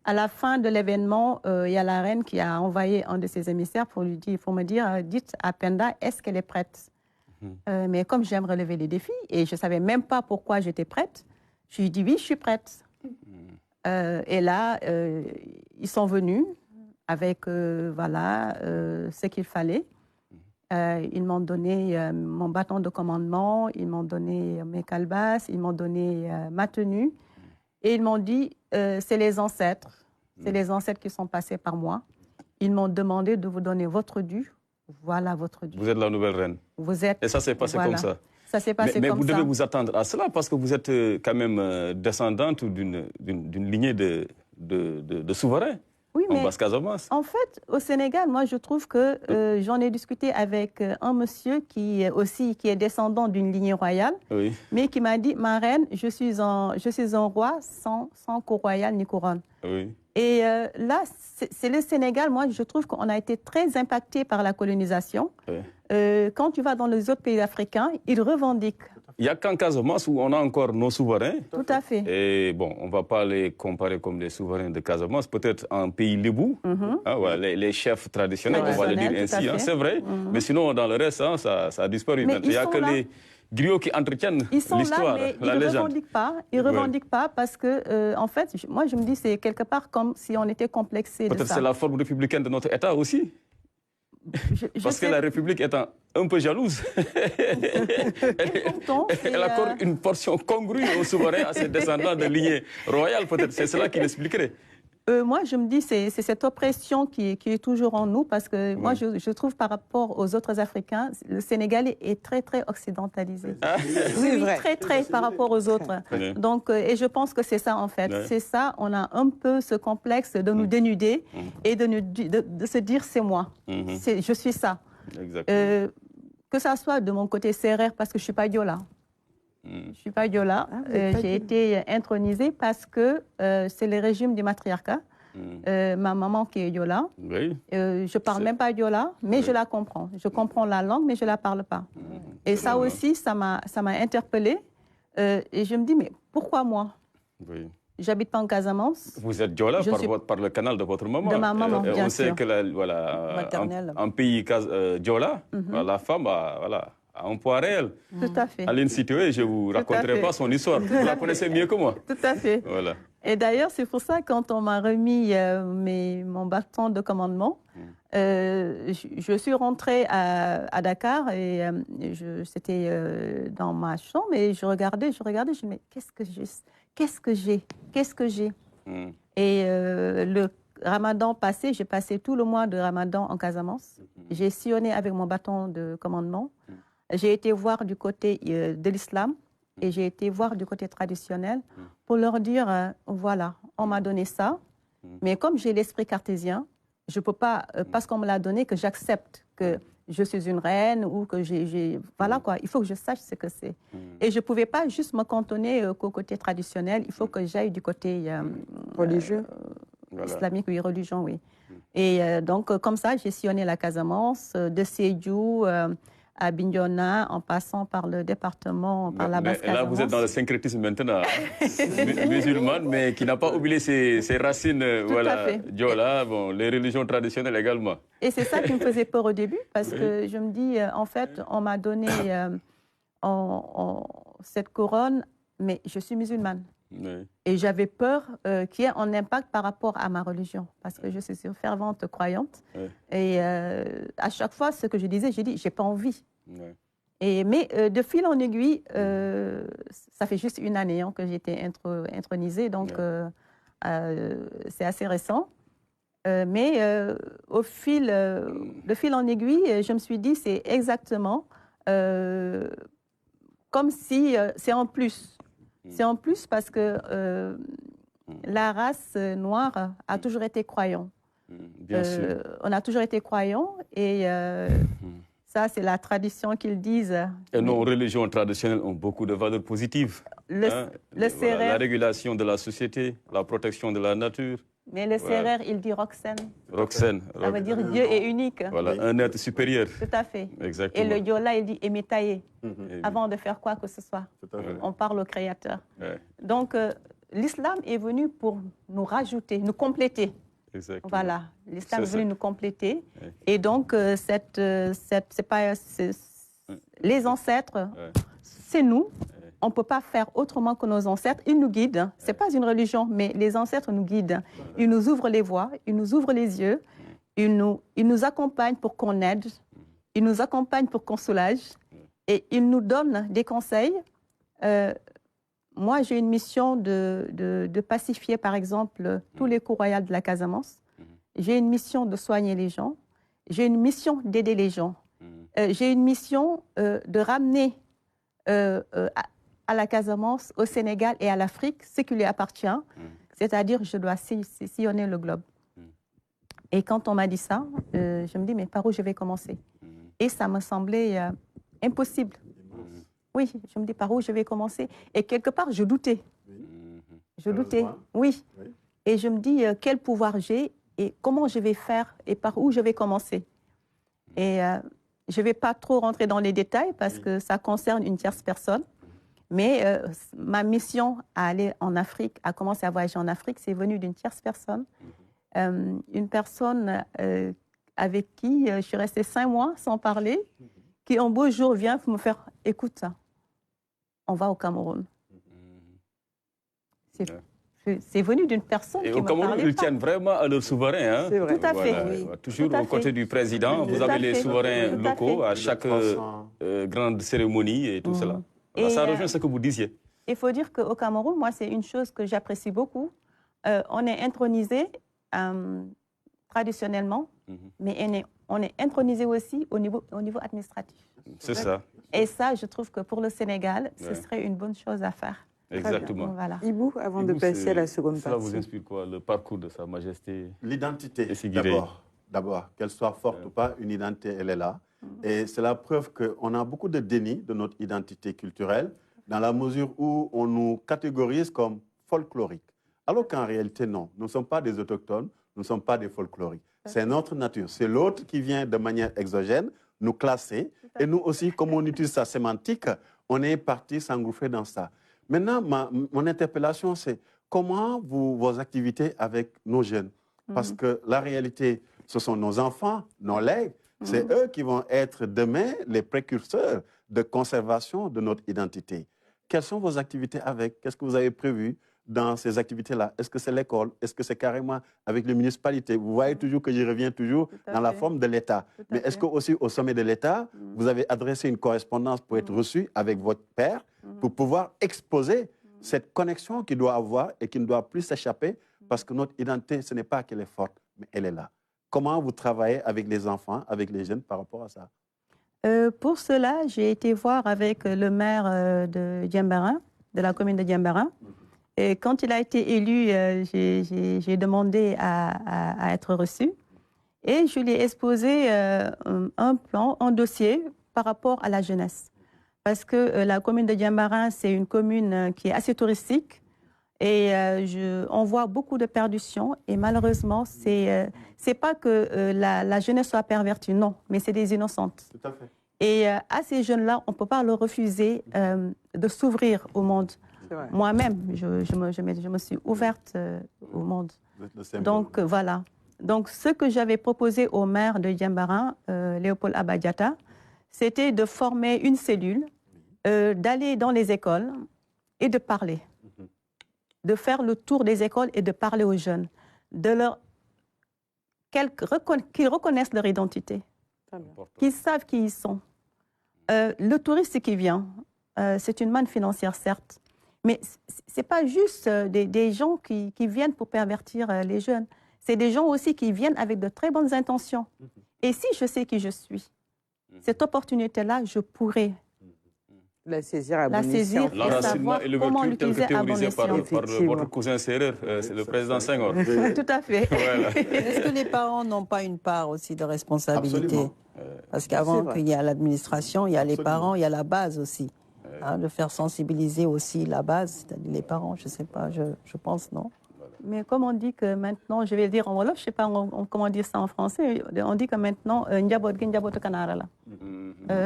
À la fin de l'événement, il y a la reine qui a envoyé un de ses émissaires pour me dire, dites à Penda, est-ce qu'elle est prête? Mais comme j'aime relever les défis, et je ne savais même pas pourquoi j'étais prête, je lui ai dit, oui, je suis prête. Et là, ils sont venus avec ce qu'il fallait. Ils m'ont donné mon bâton de commandement, ils m'ont donné mes calebasses, ils m'ont donné ma tenue. Et ils m'ont dit, c'est les ancêtres. C'est les ancêtres qui sont passés par moi. Ils m'ont demandé de vous donner votre dû. Voilà votre dû. Vous êtes la nouvelle reine. Vous êtes. Et ça s'est passé comme ça. Ça s'est passé comme ça. Mais vous devez vous attendre à cela parce que vous êtes quand même descendante d'une lignée de souverains. Oui, en mais Basse-Casamance. en fait, au Sénégal, moi, je trouve que j'en ai discuté avec un monsieur qui est descendant d'une lignée royale, Oui. mais qui m'a dit, ma reine, je suis un roi sans cour royale ni couronne. Oui. Et là, c'est le Sénégal, moi, je trouve qu'on a été très impacté par la colonisation. Oui. Quand tu vas dans les autres pays africains, ils revendiquent. Il n'y a qu'en Casamance où on a encore nos souverains. Tout à fait. Et bon, on ne va pas les comparer comme des souverains de Casamance, peut-être un pays lébou, hein, voilà, les chefs traditionnels, on va le dire ainsi, hein, c'est vrai. Mais sinon, dans le reste, hein, ça a disparu. Mais il n'y a que là. Les griots qui entretiennent l'histoire, la légende. Ils ne revendiquent pas parce que, en fait, moi, je me dis, c'est quelque part comme si on était complexé de ça. Peut-être c'est la forme républicaine de notre État aussi. Parce que la République étant un peu jalouse, elle accorde une portion congrue aux souverains, à ses descendants de lignée royale, peut-être. C'est cela qui l'expliquerait. Moi, je me dis, c'est cette oppression qui est toujours en nous, parce que moi, je trouve par rapport aux autres Africains, le Sénégalais est très, très occidentalisé. Oui, très, très par rapport aux autres. Donc, et je pense que c'est ça, en fait. C'est ça, on a un peu ce complexe de nous dénuder et de se dire, c'est moi. Je suis ça. Que ça soit de mon côté sérère, parce que je ne suis pas Diola. Je ne suis pas Diola. J'ai été intronisée parce que c'est le régime du matriarcat. Ma maman qui est Diola. Oui. Je ne parle même pas Diola, mais je la comprends. Je comprends la langue, mais je ne la parle pas. Et ça aussi, ça m'a interpellée. Et je me dis, mais pourquoi moi? J'habite pas en Casamance. Vous êtes Diola par le canal de votre maman. De ma maman, bien sûr. On sait que un pays Diola, la femme a un poids réel. Tout à fait. Aline Sitoé, je ne vous raconterai pas son histoire. Vous la connaissez mieux que moi. Tout à fait. Voilà. Et d'ailleurs, c'est pour ça, quand on m'a remis mon bâton de commandement, je suis rentrée à Dakar et c'était dans ma chambre et je regardais, je me dis, mais qu'est-ce que j'ai Et le Ramadan passé, j'ai passé tout le mois de Ramadan en Casamance. J'ai sillonné avec mon bâton de commandement. J'ai été voir du côté de l'islam et j'ai été voir du côté traditionnel pour leur dire, voilà, on m'a donné ça, mais comme j'ai l'esprit cartésien, je ne peux pas, parce qu'on me l'a donné, que j'accepte que je suis une reine ou que voilà quoi, il faut que je sache ce que c'est. Et je ne pouvais pas juste me cantonner qu'au côté traditionnel, il faut que j'aille du côté religieux. Islamique, oui, religion, oui. Et donc, comme ça, j'ai sillonné la Casamance, de Sédhiou à Bignona, en passant par le département, par la Basse-Casamance. Là, vous êtes dans le syncrétisme maintenant, musulmane, mais qui n'a pas oublié ses racines, voilà, Diola, bon, les religions traditionnelles également. Et c'est ça qui me faisait peur au début, parce que je me dis, en fait, on m'a donné cette couronne, mais je suis musulmane. Oui. Et j'avais peur qu'il y ait un impact par rapport à ma religion, parce que je suis une fervente croyante. Oui. Et à chaque fois, ce que je disais, j'ai dit, j'ai pas envie. Oui. Mais de fil en aiguille, ça fait juste une année que j'ai été intronisée, donc c'est assez récent. Mais de fil en aiguille, je me suis dit, c'est exactement comme si c'est en plus. C'est en plus parce que la race noire a toujours été croyant. Bien sûr. On a toujours été croyant et ça, c'est la tradition qu'ils disent. Et nos religions traditionnelles ont beaucoup de valeurs positives. La régulation de la société, la protection de la nature. Mais le Serer, il dit Roxen. Roxen. Ça veut dire Dieu est unique. Voilà, un être supérieur. Tout à fait. Exactement. Et le Diola, il dit Emetaye, avant de faire quoi que ce soit. On parle au Créateur. Donc, l'islam est venu pour nous rajouter, nous compléter. Exactement. Voilà, l'islam est venu nous compléter. Et donc, les ancêtres, c'est nous. On ne peut pas faire autrement que nos ancêtres. Ils nous guident. Ce n'est pas une religion, mais les ancêtres nous guident. Ils nous ouvrent les voies, ils nous ouvrent les yeux, ils nous accompagnent pour qu'on aide, ils nous accompagnent pour qu'on soulage et ils nous donnent des conseils. Moi, j'ai une mission de pacifier, par exemple, tous les cours royaux de la Casamance. J'ai une mission de soigner les gens. J'ai une mission d'aider les gens. J'ai une mission de ramener à la Casamance, au Sénégal et à l'Afrique ce qui lui appartient. C'est-à-dire, je dois sillonner le globe. Et quand on m'a dit ça, je me dis, mais par où je vais commencer? Et ça me semblait impossible. Oui, je me dis, par où je vais commencer? Et quelque part, je doutais. Je doutais, oui. Et je me dis, quel pouvoir j'ai et comment je vais faire et par où je vais commencer? Et je ne vais pas trop rentrer dans les détails parce que ça concerne une tierce personne. Mais ma mission à aller en Afrique, à commencer à voyager en Afrique, c'est venu d'une tierce personne. Une personne avec qui je suis restée 5 mois sans parler, qui un beau jour vient me faire « Écoute, on va au Cameroun. » C'est venu d'une personne et qui au Cameroun, ils tiennent vraiment à leur souverain. Hein? C'est vrai. Tout à fait. Voilà. Oui. Toujours Tout à aux côtés fait. du président, vous avez les souverains locaux à chaque grande cérémonie et tout cela. Voilà, ça rejoint ce que vous disiez. Il faut dire qu'au Cameroun, moi, c'est une chose que j'apprécie beaucoup. On est intronisé traditionnellement, mais on est intronisé aussi au niveau administratif. C'est ça. Et ça, je trouve que pour le Sénégal, ce serait une bonne chose à faire. Exactement. Voilà. Ibou, avant de passer à la seconde cela partie. vous inspire quoi, le parcours de Sa Majesté? L'identité, d'abord. Qu'elle soit forte ou pas, une identité, elle est là. Et c'est la preuve qu'on a beaucoup de déni de notre identité culturelle, dans la mesure où on nous catégorise comme folkloriques. Alors qu'en réalité, non. Nous ne sommes pas des autochtones, nous ne sommes pas des folkloriques. C'est notre nature. C'est l'autre qui vient de manière exogène nous classer. Et nous aussi, comme on utilise sa sémantique, on est parti s'engouffrer dans ça. Maintenant, mon interpellation, c'est comment vos activités avec nos jeunes? Parce que la réalité, ce sont nos enfants, nos legs. C'est eux qui vont être demain les précurseurs de conservation de notre identité. Quelles sont vos activités avec? Qu'est-ce que vous avez prévu dans ces activités-là? Est-ce que c'est l'école? Est-ce que c'est carrément avec les municipalités? Vous voyez toujours que je reviens toujours dans la forme de l'État. Mais est-ce que aussi au sommet de l'État, vous avez adressé une correspondance pour être reçu avec votre père, pour pouvoir exposer cette connexion qu'il doit avoir et qui ne doit plus s'échapper, parce que notre identité, ce n'est pas qu'elle est forte, mais elle est là. Comment vous travaillez avec les enfants, avec les jeunes par rapport à ça? Pour cela, j'ai été voir avec le maire de Diembéring, de la commune de Diembéring. Et quand il a été élu, j'ai demandé à être reçu. Et je lui ai exposé un plan, un dossier par rapport à la jeunesse. Parce que la commune de Diembéring, c'est une commune qui est assez touristique. Et on voit beaucoup de perditions. Et malheureusement, c'est pas que la jeunesse soit pervertie, non, mais c'est des innocentes. Tout à fait. Et à ces jeunes-là, on ne peut pas leur refuser de s'ouvrir au monde. Moi-même, je me suis ouverte au monde. Donc, voilà. Donc, ce que j'avais proposé au maire de Diembéring, Léopold Abadiata, c'était de former une cellule, d'aller dans les écoles et de parler. De faire le tour des écoles et de parler aux jeunes, qu'ils reconnaissent leur identité, qu'ils savent qui ils sont. Le touriste qui vient, c'est une manne financière, certes, mais ce n'est pas juste des gens qui viennent pour pervertir les jeunes. C'est des gens aussi qui viennent avec de très bonnes intentions. Et si je sais qui je suis, cette opportunité-là, je pourrais la saisir à la bon saisir escient. L'enracinement et l'ouverture tel que théorisé par Effectivement. votre cousin Serrer, c'est le président Senghor. Tout à fait. Voilà. Est-ce que les parents n'ont pas une part aussi de responsabilité? Absolument. Parce qu'avant qu'il y a l'administration, il y a les parents, il y a la base aussi. De faire sensibiliser aussi la base, c'est-à-dire les parents, je ne sais pas, je pense, non? Mais comme on dit que maintenant, je vais le dire en Wolof, je ne sais pas comment dire ça en français, on dit que maintenant,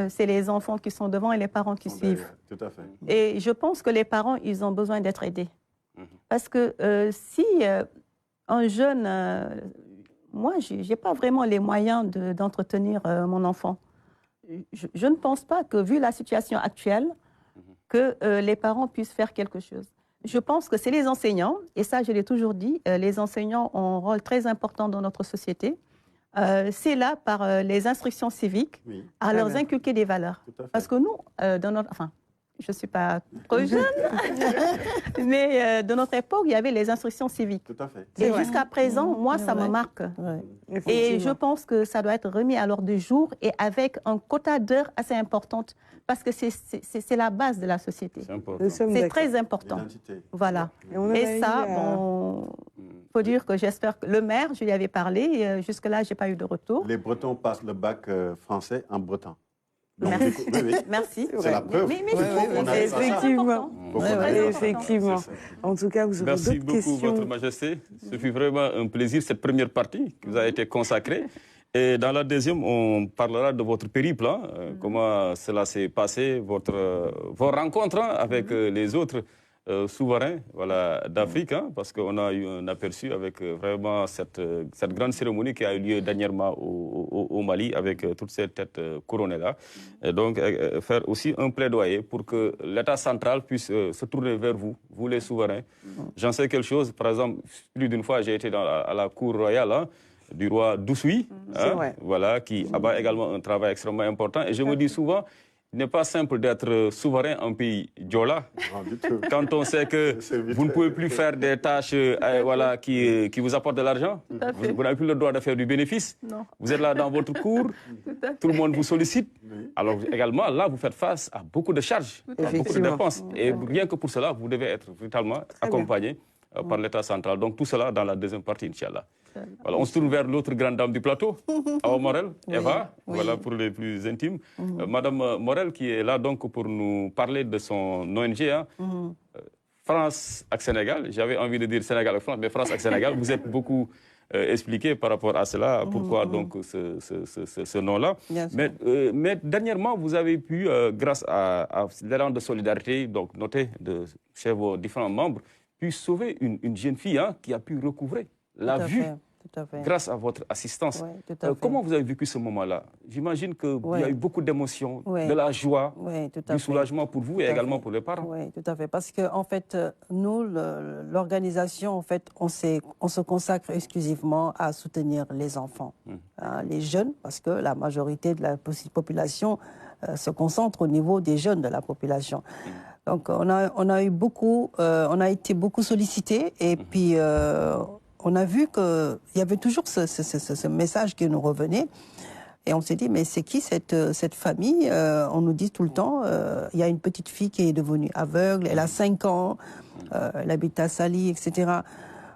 c'est les enfants qui sont devant et les parents qui suivent. Tout à fait. Et je pense que les parents, ils ont besoin d'être aidés. Parce que si un jeune... moi, je n'ai pas vraiment les moyens d'entretenir mon enfant. Je ne pense pas que, vu la situation actuelle, que les parents puissent faire quelque chose. Je pense que c'est les enseignants, et ça je l'ai toujours dit, les enseignants ont un rôle très important dans notre société. C'est là, par les instructions civiques, à leur inculquer des valeurs. Parce que nous, dans notre... Enfin, je ne suis pas trop jeune, mais de notre époque, il y avait les instructions civiques. Tout à fait. Et jusqu'à présent, moi, ça me marque. Et je pense que ça doit être remis à l'ordre du jour et avec un quota d'heures assez important, parce que c'est la base de la société. C'est très important. Voilà. Et ça, bon, faut dire que j'espère que le maire, je lui avais parlé, jusque-là, je n'ai pas eu de retour. Les Bretons passent le bac français en breton. Donc, Merci. oui. Merci. C'est la preuve. Mais Effectivement. Effectivement. En tout cas, vous aurez Merci d'autres beaucoup, questions. Votre Majesté. Ce fut vraiment un plaisir, cette première partie qui vous a été consacrée. Et dans la deuxième, on parlera de votre périple, comment cela s'est passé, vos rencontres avec les autres souverains d'Afrique, parce qu'on a eu un aperçu avec vraiment cette grande cérémonie qui a eu lieu dernièrement au Mali avec toutes ces têtes couronnées-là. Et donc, faire aussi un plaidoyer pour que l'État central puisse se tourner vers vous, vous les souverains. J'en sais quelque chose, par exemple, plus d'une fois, j'ai été à la cour royale, du roi Doussouy, qui abat également un travail extrêmement important. Et je me dis souvent, il n'est pas simple d'être souverain en pays Diola. Quand on sait que vous ne pouvez plus faire des tâches qui vous apportent de l'argent, vous n'avez plus le droit de faire du bénéfice. Non. Vous êtes là dans votre cour, tout le monde vous sollicite. Alors également, là, vous faites face à beaucoup de charges, à beaucoup de dépenses. Et rien que pour cela, vous devez être véritablement accompagné par l'État central. Donc tout cela dans la deuxième partie, Inch'Allah. Voilà, on se tourne vers l'autre grande dame du plateau, Awa Morel, Eva, voilà pour les plus intimes. Madame Morel qui est là donc pour nous parler de son ONG, France avec Sénégal. J'avais envie de dire Sénégal avec France, mais France avec Sénégal. Vous êtes beaucoup expliqué par rapport à cela, pourquoi donc ce nom-là. Mais dernièrement, vous avez pu, grâce à l'élan de solidarité, donc noté chez vos différents membres, pu sauver une jeune fille qui a pu recouvrer la vue. Grâce à votre assistance. Comment vous avez vécu ce moment-là? J'imagine qu'il y a eu beaucoup d'émotions, de la joie, du soulagement pour vous et également pour les parents. Oui, tout à fait. Parce que, en fait, nous, l'organisation, en fait, on se consacre exclusivement à soutenir les enfants, les jeunes, parce que la majorité de la population se concentre au niveau des jeunes de la population. Donc, on a été beaucoup sollicités et puis on a vu qu'il y avait toujours ce message qui nous revenait. Et on s'est dit, mais c'est qui cette famille? On nous dit tout le temps, il y a une petite fille qui est devenue aveugle, elle a 5 ans, elle habite à Sali, etc.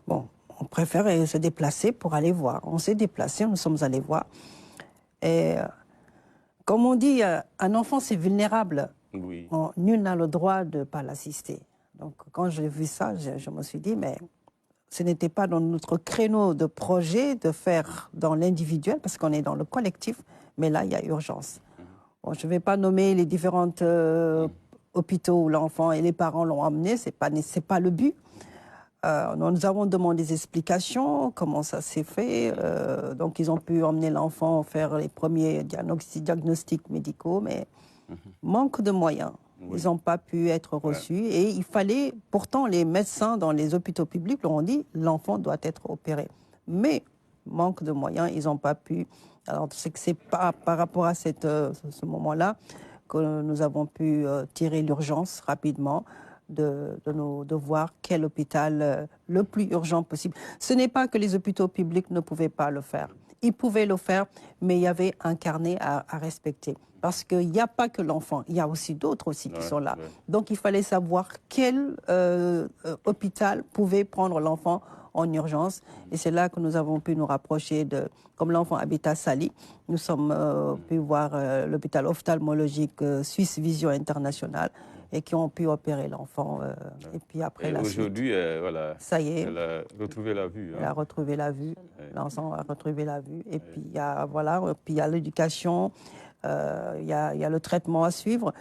Bon, on préfère se déplacer pour aller voir. On s'est déplacé, nous sommes allés voir. Et comme on dit, un enfant c'est vulnérable. Oui. Nul n'a le droit de ne pas l'assister. Donc quand j'ai vu ça, je me suis dit, mais ce n'était pas dans notre créneau de projet de faire dans l'individuel, parce qu'on est dans le collectif, mais là, il y a urgence. Bon, je ne vais pas nommer les différents hôpitaux où l'enfant et les parents l'ont emmené, ce n'est pas le but. Nous avons demandé des explications, comment ça s'est fait. Donc, ils ont pu emmener l'enfant faire les premiers diagnostics médicaux, mais manque de moyens. Ils n'ont pas pu être reçus. Et il fallait, pourtant, les médecins dans les hôpitaux publics leur ont dit l'enfant doit être opéré. Mais, manque de moyens, ils n'ont pas pu. Alors, c'est que c'est pas par rapport à ce moment-là que nous avons pu tirer l'urgence rapidement de voir quel hôpital le plus urgent possible. Ce n'est pas que les hôpitaux publics ne pouvaient pas le faire. Ils pouvaient le faire, mais il y avait un carnet à respecter. Parce qu'il n'y a pas que l'enfant, il y a aussi d'autres aussi qui sont là. Donc il fallait savoir quel hôpital pouvait prendre l'enfant en urgence. Et c'est là que nous avons pu nous rapprocher comme l'enfant habite à Sali, nous sommes pu voir l'hôpital ophtalmologique Suisse Vision International et qui ont pu opérer l'enfant. Et puis après, aujourd'hui, ça y est, elle a retrouvé la vue. Elle a retrouvé la vue. L'enfant a retrouvé la vue. Et puis il y a l'éducation. Il y a le traitement à suivre,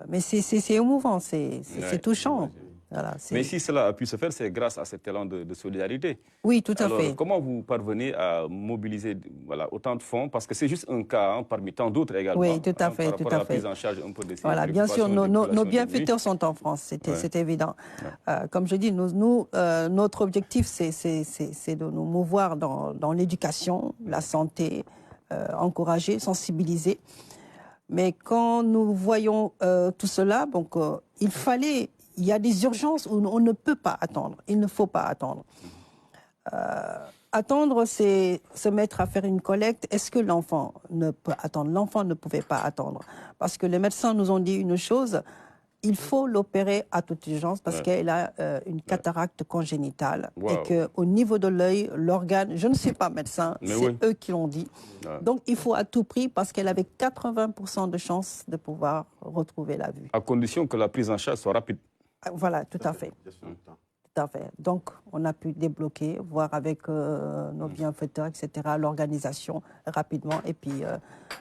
mais c'est émouvant, c'est touchant. Voilà, mais si cela a pu se faire, c'est grâce à cet élan de solidarité. Oui, tout à fait. Comment vous parvenez à mobiliser autant de fonds? Parce que c'est juste un cas parmi tant d'autres également. Oui, tout à fait. Par rapport à la prise en charge un peu de ces bien sûr, nos bienfaiteurs sont en France, c'est évident. Comme je dis, notre objectif, c'est de nous mouvoir dans l'éducation, la santé, encourager, sensibiliser. Mais quand nous voyons tout cela, donc il y a des urgences où on ne peut pas attendre. Il ne faut pas attendre. Attendre, c'est se mettre à faire une collecte. Est-ce que l'enfant ne peut attendre? L'enfant ne pouvait pas attendre. Parce que les médecins nous ont dit une chose, il faut l'opérer à toute urgence parce qu'elle a une cataracte congénitale et qu'au niveau de l'œil, l'organe, je ne suis pas médecin, c'est eux qui l'ont dit. Donc il faut à tout prix parce qu'elle avait 80% de chances de pouvoir retrouver la vue. À condition que la prise en charge soit rapide. Voilà, tout à fait. Tout à fait. Donc, on a pu débloquer, voir avec nos bienfaiteurs, etc., l'organisation rapidement. Et puis,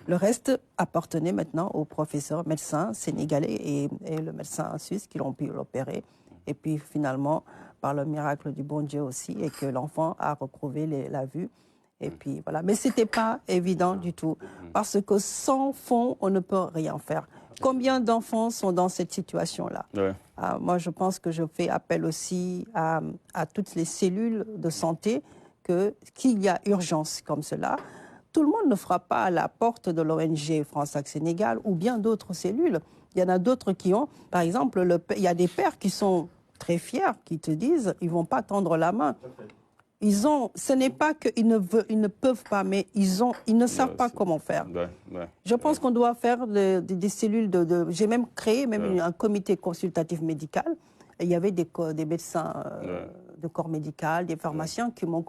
le reste appartenait maintenant aux professeurs médecins sénégalais et le médecin suisse qui l'ont pu l'opérer. Et puis, finalement, par le miracle du bon Dieu aussi, et que l'enfant a retrouvé la vue. Et puis, voilà. Mais ce n'était pas évident du tout. Parce que sans fonds, on ne peut rien faire. Combien d'enfants sont dans cette situation-là? Moi, je pense que je fais appel aussi à toutes les cellules de santé qu'il y a urgence comme cela. Tout le monde ne frappe pas à la porte de l'ONG France-Sénégal ou bien d'autres cellules. Il y en a d'autres qui ont, par exemple, il y a des pères qui sont très fiers, qui te disent ils ne vont pas tendre la main. Ce n'est pas qu'ils ne peuvent pas, mais ils ne savent pas comment faire. Je pense qu'on doit faire des cellules j'ai même créé un comité consultatif médical. Et il y avait des médecins de corps médical, des pharmaciens qui m'ont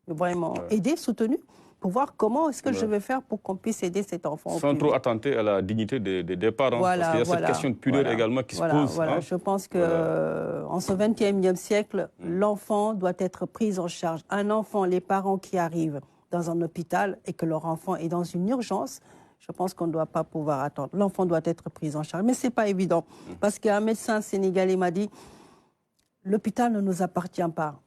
vraiment aidé, soutenu, pour voir comment est-ce que je vais faire pour qu'on puisse aider cet enfant. Sans trop attenter à la dignité des parents, parce qu'il y a cette question de pudeur également qui se pose. Je pense qu'en ce 21e siècle, l'enfant doit être pris en charge. Un enfant, les parents qui arrivent dans un hôpital et que leur enfant est dans une urgence, je pense qu'on ne doit pas pouvoir attendre. L'enfant doit être pris en charge. Mais ce n'est pas évident, parce qu'un médecin sénégalais m'a dit « l'hôpital ne nous appartient pas ».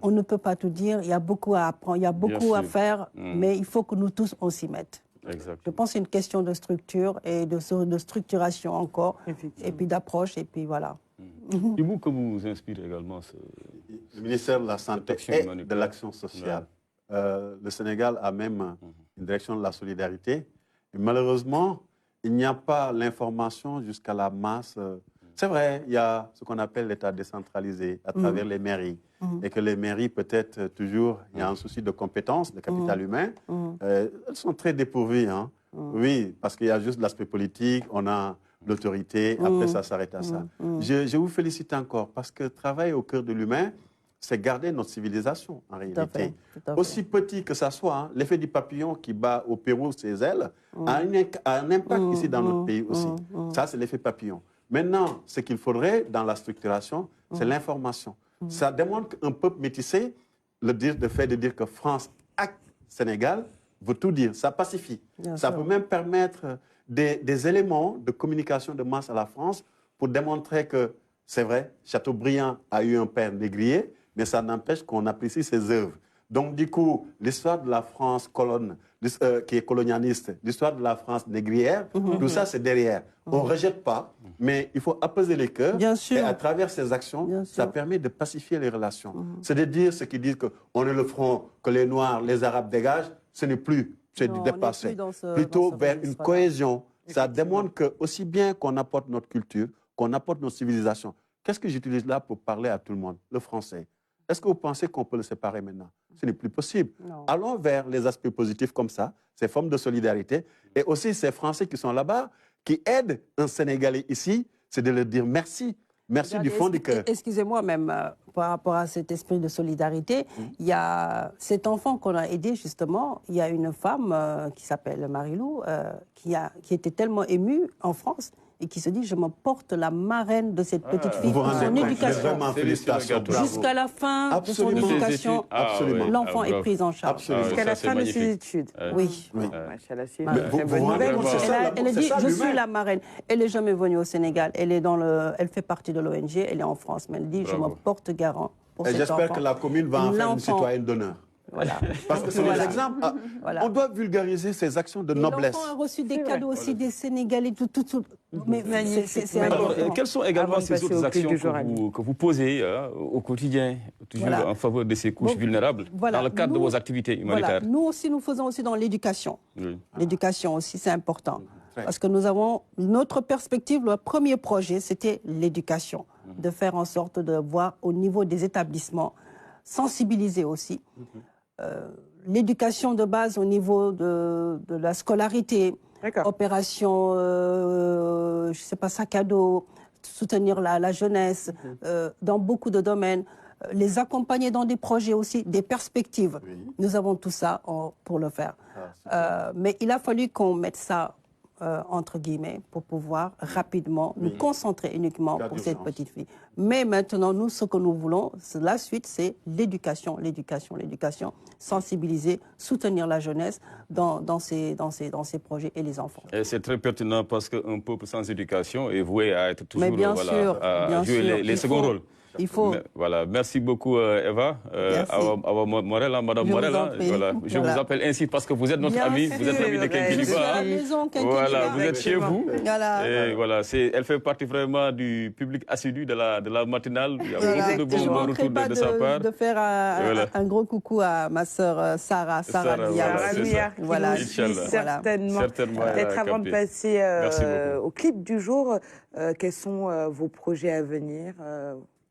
On ne peut pas tout dire, il y a beaucoup à apprendre, il y a beaucoup à faire, mais il faut que nous tous, on s'y mette. Je pense que c'est une question de structure et de structuration encore, et puis d'approche, et puis voilà. Et vous, que vous inspire également Le ministère de la Santé et de l'Action sociale. Le Sénégal a même une direction de la solidarité. Et malheureusement, il n'y a pas l'information jusqu'à la masse. C'est vrai, il y a ce qu'on appelle l'État décentralisé à travers les mairies. Et que les mairies, peut-être toujours, il y a un souci de compétence, de capital humain. Elles sont très dépourvues. Hein. Oui, parce qu'il y a juste l'aspect politique, on a l'autorité, après ça s'arrête à ça. Je vous félicite encore, parce que travailler au cœur de l'humain, c'est garder notre civilisation, en réalité. Aussi petit que ça soit, hein, l'effet du papillon qui bat au Pérou ses ailes a un impact ici dans notre pays aussi. Ça, c'est l'effet papillon. Maintenant, ce qu'il faudrait dans la structuration, c'est l'information. Ça démontre qu'un peuple métissé, le fait de dire que France et Sénégal veut tout dire. Ça pacifie. Ça peut même permettre des éléments de communication de masse à la France pour démontrer que, c'est vrai, Chateaubriand a eu un père négrier, mais ça n'empêche qu'on apprécie ses œuvres. Donc, du coup, l'histoire de la France colonne, qui est colonialiste, l'histoire de la France négrière, tout ça, c'est derrière. On ne rejette pas, mais il faut apaiser les cœurs. Et à travers ces actions, ça permet de pacifier les relations. C'est de dire ce qui disent qu'on est le front, que les Noirs, les Arabes dégagent, ce n'est plus, c'est du dépassé. Plutôt vers une cohésion. Ça démontre que, aussi bien qu'on apporte notre culture, qu'on apporte notre civilisation. Qu'est-ce que j'utilise là pour parler à tout le monde? Le français. Est-ce que vous pensez qu'on peut le séparer maintenant? Ce n'est plus possible. Allons vers les aspects positifs comme ça, ces formes de solidarité, et aussi ces Français qui sont là-bas, qui aident un Sénégalais ici, c'est de leur dire merci. Merci du fond du cœur. Excusez-moi, même par rapport à cet esprit de solidarité, il y a cet enfant qu'on a aidé justement, il y a une femme qui s'appelle Marilou, qui était tellement émue en France, et qui se dit, je me porte la marraine de cette petite fille pour son éducation. Jusqu'à la fin de son éducation, l'enfant est pris en charge. Jusqu'à la fin de ses études. Oui. Elle a dit, je suis la marraine. Elle n'est jamais venue au Sénégal. Elle fait partie de l'ONG, elle est en France. Mais elle dit, je me porte garant pour cet enfant. J'espère que la commune va en faire une citoyenne d'honneur. Voilà. Parce que c'est des exemples. On doit vulgariser ces actions de noblesse. L'enfant a reçu des cadeaux aussi des Sénégalais. Mais c'est important. Quelles sont également ces autres actions que vous posez au quotidien, toujours en faveur de ces couches vulnérables, dans le cadre de vos activités humanitaires? Nous aussi, nous faisons aussi dans l'éducation. L'éducation aussi, c'est important. Parce que nous avons notre perspective, le premier projet, c'était l'éducation. De faire en sorte de voir au niveau des établissements, sensibiliser aussi. L'éducation de base au niveau de la scolarité, opération, je ne sais pas, sac à dos, soutenir la jeunesse, dans beaucoup de domaines, les accompagner dans des projets aussi, des perspectives. Oui. Nous avons tout ça pour le faire. Mais il a fallu qu'on mette ça entre guillemets, pour pouvoir rapidement nous concentrer uniquement pour cette petite fille. Mais maintenant, nous, ce que nous voulons, la suite, c'est l'éducation, l'éducation, l'éducation, sensibiliser, soutenir la jeunesse dans ces projets et les enfants. Et c'est très pertinent parce qu'un peuple sans éducation est voué à être toujours à jouer les seconds rôles. Il faut. Voilà, merci beaucoup Eva. Awa Morel, Madame Morel. Voilà. Je vous appelle ainsi parce que vous êtes notre amie, vous êtes l'amie de Kenkeliba. Voilà, vous êtes chez vous. Et voilà, elle fait partie vraiment du public assidu de la matinale. Il y a beaucoup de bons retours de sa part. De faire un gros coucou à ma sœur Sarah Dia. Voilà, certainement. Peut-être avant de passer au clip du jour, quels sont vos projets à venir?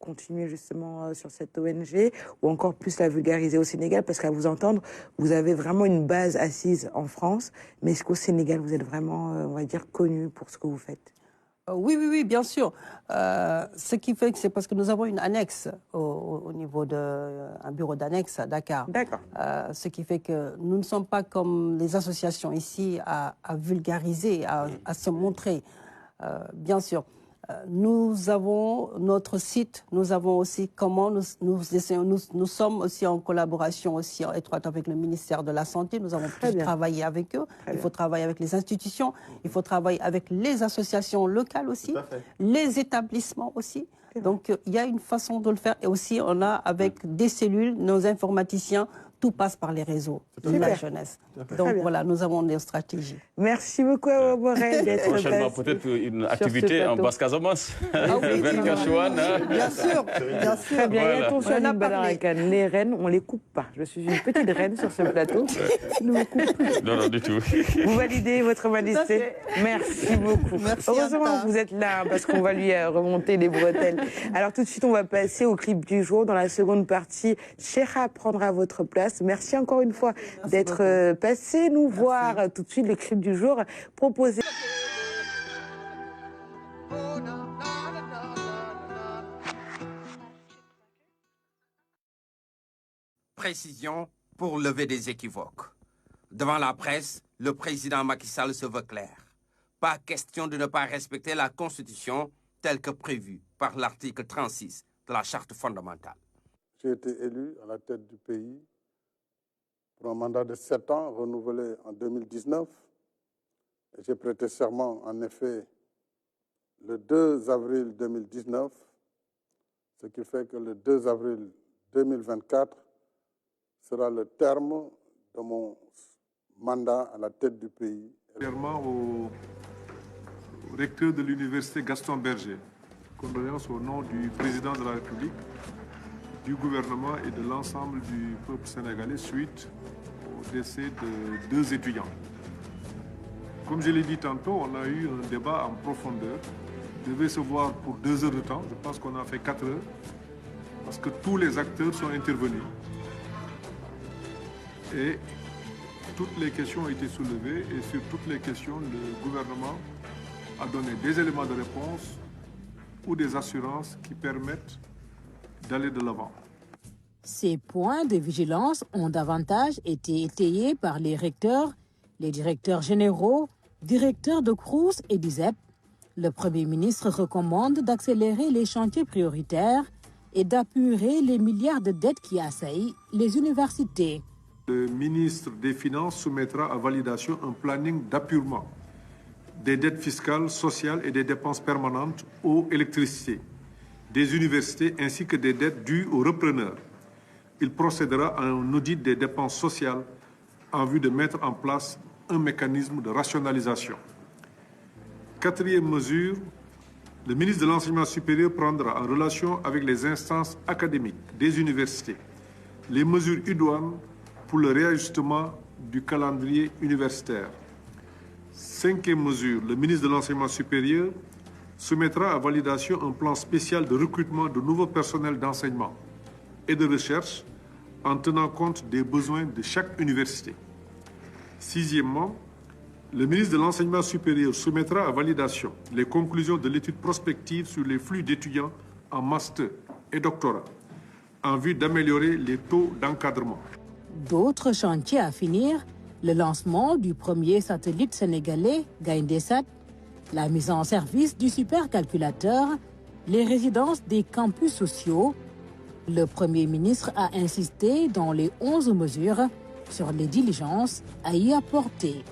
Continuer justement sur cette ONG ou encore plus la vulgariser au Sénégal, parce qu'à vous entendre, vous avez vraiment une base assise en France, mais est-ce qu'au Sénégal, vous êtes vraiment, on va dire, connu pour ce que vous faites? Oui, bien sûr. Ce qui fait que c'est parce que nous avons une annexe au niveau un bureau d'annexe à Dakar. D'accord. Ce qui fait que nous ne sommes pas comme les associations ici à vulgariser, à se montrer. Bien sûr. Nous avons notre site, nous avons aussi comment nous sommes aussi en collaboration aussi étroite avec le ministère de la Santé. Nous avons pu travailler avec eux. Il faut travailler avec les institutions, il faut travailler avec les associations locales aussi, les établissements aussi. Donc il y a une façon de le faire et aussi on a avec des cellules, nos informaticiens. Tout passe par les réseaux de la jeunesse. Donc voilà, nous avons des stratégies. Merci beaucoup à Morel d'être prochainement peut-être une activité en Basse-Casamance. Bien sûr. Très bien, et attention à Badarakan, les reines, on ne les coupe pas. Je suis une petite reine sur ce plateau. Ne me coupe plus. Non, du tout. Vous validez votre majesté. Merci beaucoup. Heureusement que vous êtes là, parce qu'on va lui remonter les bretelles. Alors tout de suite, on va passer au clip du jour. Dans la seconde partie, Cheikha prendra votre place. Merci encore une fois d'être passé nous voir. Tout de suite le clip du jour proposé. Précision pour lever des équivoques. Devant la presse, le président Macky Sall se veut clair. Pas question de ne pas respecter la Constitution telle que prévue par l'article 36 de la Charte fondamentale. J'ai été élu à la tête du pays pour un mandat de 7 ans, renouvelé en 2019. J'ai prêté serment, en effet, le 2 avril 2019, ce qui fait que le 2 avril 2024 sera le terme de mon mandat à la tête du pays. Clairement au recteur de l'université Gaston Berger, condoléances au nom du président de la République, du gouvernement et de l'ensemble du peuple sénégalais suite au décès de 2 étudiants. Comme je l'ai dit tantôt, on a eu un débat en profondeur. On devait se voir pour 2 heures de temps. Je pense qu'on a fait 4 heures parce que tous les acteurs sont intervenus. Et toutes les questions ont été soulevées et sur toutes les questions, le gouvernement a donné des éléments de réponse ou des assurances qui permettent d'aller de l'avant. Ces points de vigilance ont davantage été étayés par les recteurs, les directeurs généraux, directeurs de CROUS et d'ISEP. Le Premier ministre recommande d'accélérer les chantiers prioritaires et d'apurer les milliards de dettes qui assaillent les universités. Le ministre des Finances soumettra à validation un planning d'apurement des dettes fiscales, sociales et des dépenses permanentes eau, électricité des universités ainsi que des dettes dues aux repreneurs. Il procédera à un audit des dépenses sociales en vue de mettre en place un mécanisme de rationalisation. 4e mesure, le ministre de l'Enseignement supérieur prendra en relation avec les instances académiques des universités les mesures idoines pour le réajustement du calendrier universitaire. 5e mesure, le ministre de l'Enseignement supérieur soumettra à validation un plan spécial de recrutement de nouveaux personnels d'enseignement et de recherche en tenant compte des besoins de chaque université. 6e, Le ministre de l'Enseignement supérieur soumettra à validation les conclusions de l'étude prospective sur les flux d'étudiants en master et doctorat en vue d'améliorer les taux d'encadrement. D'autres chantiers à finir, le lancement du premier satellite sénégalais, Gaindesat, la mise en service du supercalculateur, les résidences des campus sociaux. Le Premier ministre a insisté dans les 11 mesures sur les diligences à y apporter.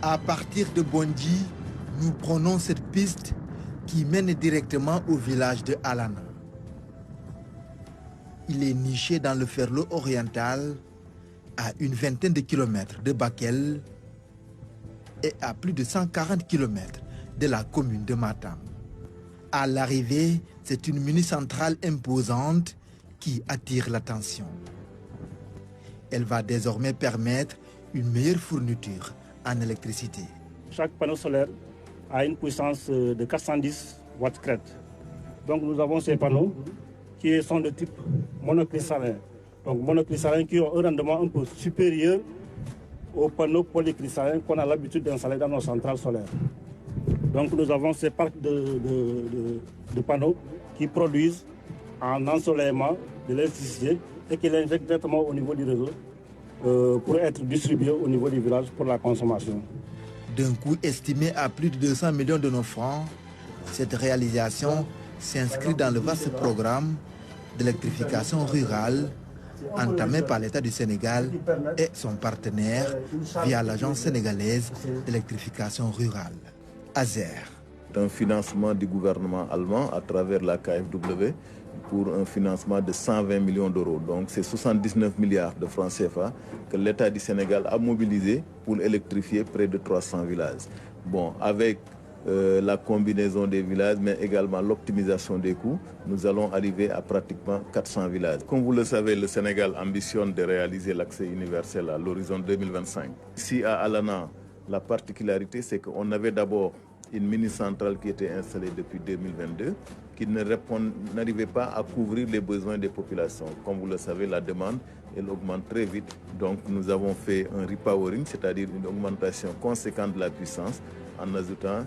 À partir de Bondi, nous prenons cette piste qui mène directement au village de Alana. Il est niché dans le Ferlo oriental, à une vingtaine de kilomètres de Bakel et à plus de 140 kilomètres de la commune de Matam. À l'arrivée, c'est une mini-centrale imposante qui attire l'attention. Elle va désormais permettre une meilleure fourniture en électricité. Chaque panneau solaire a une puissance de 410 watts crête. Donc nous avons ces panneaux qui sont de type monocristallin. Donc monocristallin qui ont un rendement un peu supérieur aux panneaux polycristallins qu'on a l'habitude d'installer dans nos centrales solaires. Donc nous avons ces parcs de panneaux qui produisent en ensoleillement de l'électricité et qui l'injectent directement au niveau du réseau pour être distribués au niveau du village pour la consommation. D'un coût estimé à plus de 200 millions de nos francs, cette réalisation s'inscrit dans le vaste programme d'électrification rurale entamé par l'État du Sénégal et son partenaire via l'Agence sénégalaise d'électrification rurale, ASER. Un financement du gouvernement allemand à travers la KfW pour un financement de 120 millions d'euros. Donc c'est 79 milliards de francs CFA que l'État du Sénégal a mobilisé pour électrifier près de 300 villages. Bon, avec la combinaison des villages, mais également l'optimisation des coûts, nous allons arriver à pratiquement 400 villages. Comme vous le savez, le Sénégal ambitionne de réaliser l'accès universel à l'horizon 2025. Ici à Alana, la particularité, c'est qu'on avait d'abord une mini-centrale qui était installée depuis 2022, qui n'arrivait pas à couvrir les besoins des populations. Comme vous le savez, la demande, elle augmente très vite. Donc nous avons fait un repowering, c'est-à-dire une augmentation conséquente de la puissance, en ajoutant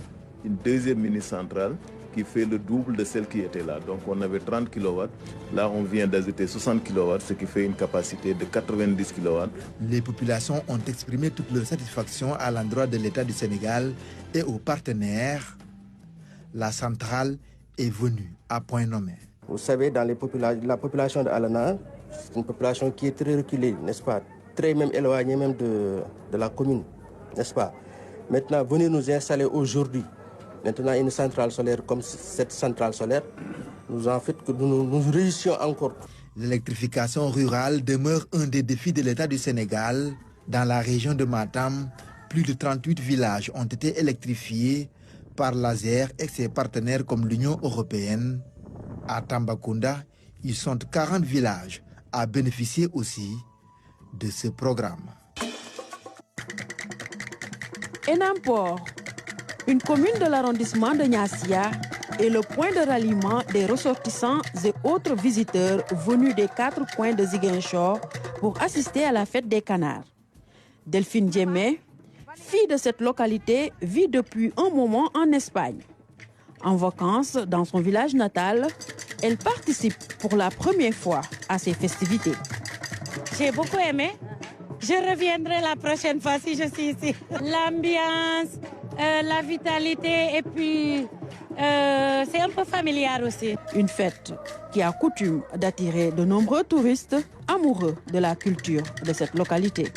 une deuxième mini-centrale qui fait le double de celle qui était là. Donc on avait 30 kW, là on vient d'ajouter 60 kW, ce qui fait une capacité de 90 kW. Les populations ont exprimé toute leur satisfaction à l'endroit de l'État du Sénégal et aux partenaires. La centrale est venue à point nommé. Vous savez, dans la population de Alana, c'est une population qui est très reculée, n'est-ce pas? Très même éloignée même de la commune, n'est-ce pas? Maintenant, venir nous installer aujourd'hui, maintenant une centrale solaire comme cette centrale solaire, nous en fait que nous réussissons encore. L'électrification rurale demeure un des défis de l'État du Sénégal. Dans la région de Matam, plus de 38 villages ont été électrifiés par l'ASER et ses partenaires comme l'Union européenne. À Tambacounda, ils sont 40 villages à bénéficier aussi de ce programme. Enampor, une commune de l'arrondissement de Niassia, est le point de ralliement des ressortissants et autres visiteurs venus des 4 coins de Ziguinchor pour assister à la fête des canards. Delphine Djemé, fille de cette localité, vit depuis un moment en Espagne. En vacances dans son village natal, elle participe pour la première fois à ces festivités. J'ai beaucoup aimé. Je reviendrai la prochaine fois si je suis ici. L'ambiance, la vitalité et puis c'est un peu familial aussi. Une fête qui a coutume d'attirer de nombreux touristes amoureux de la culture de cette localité.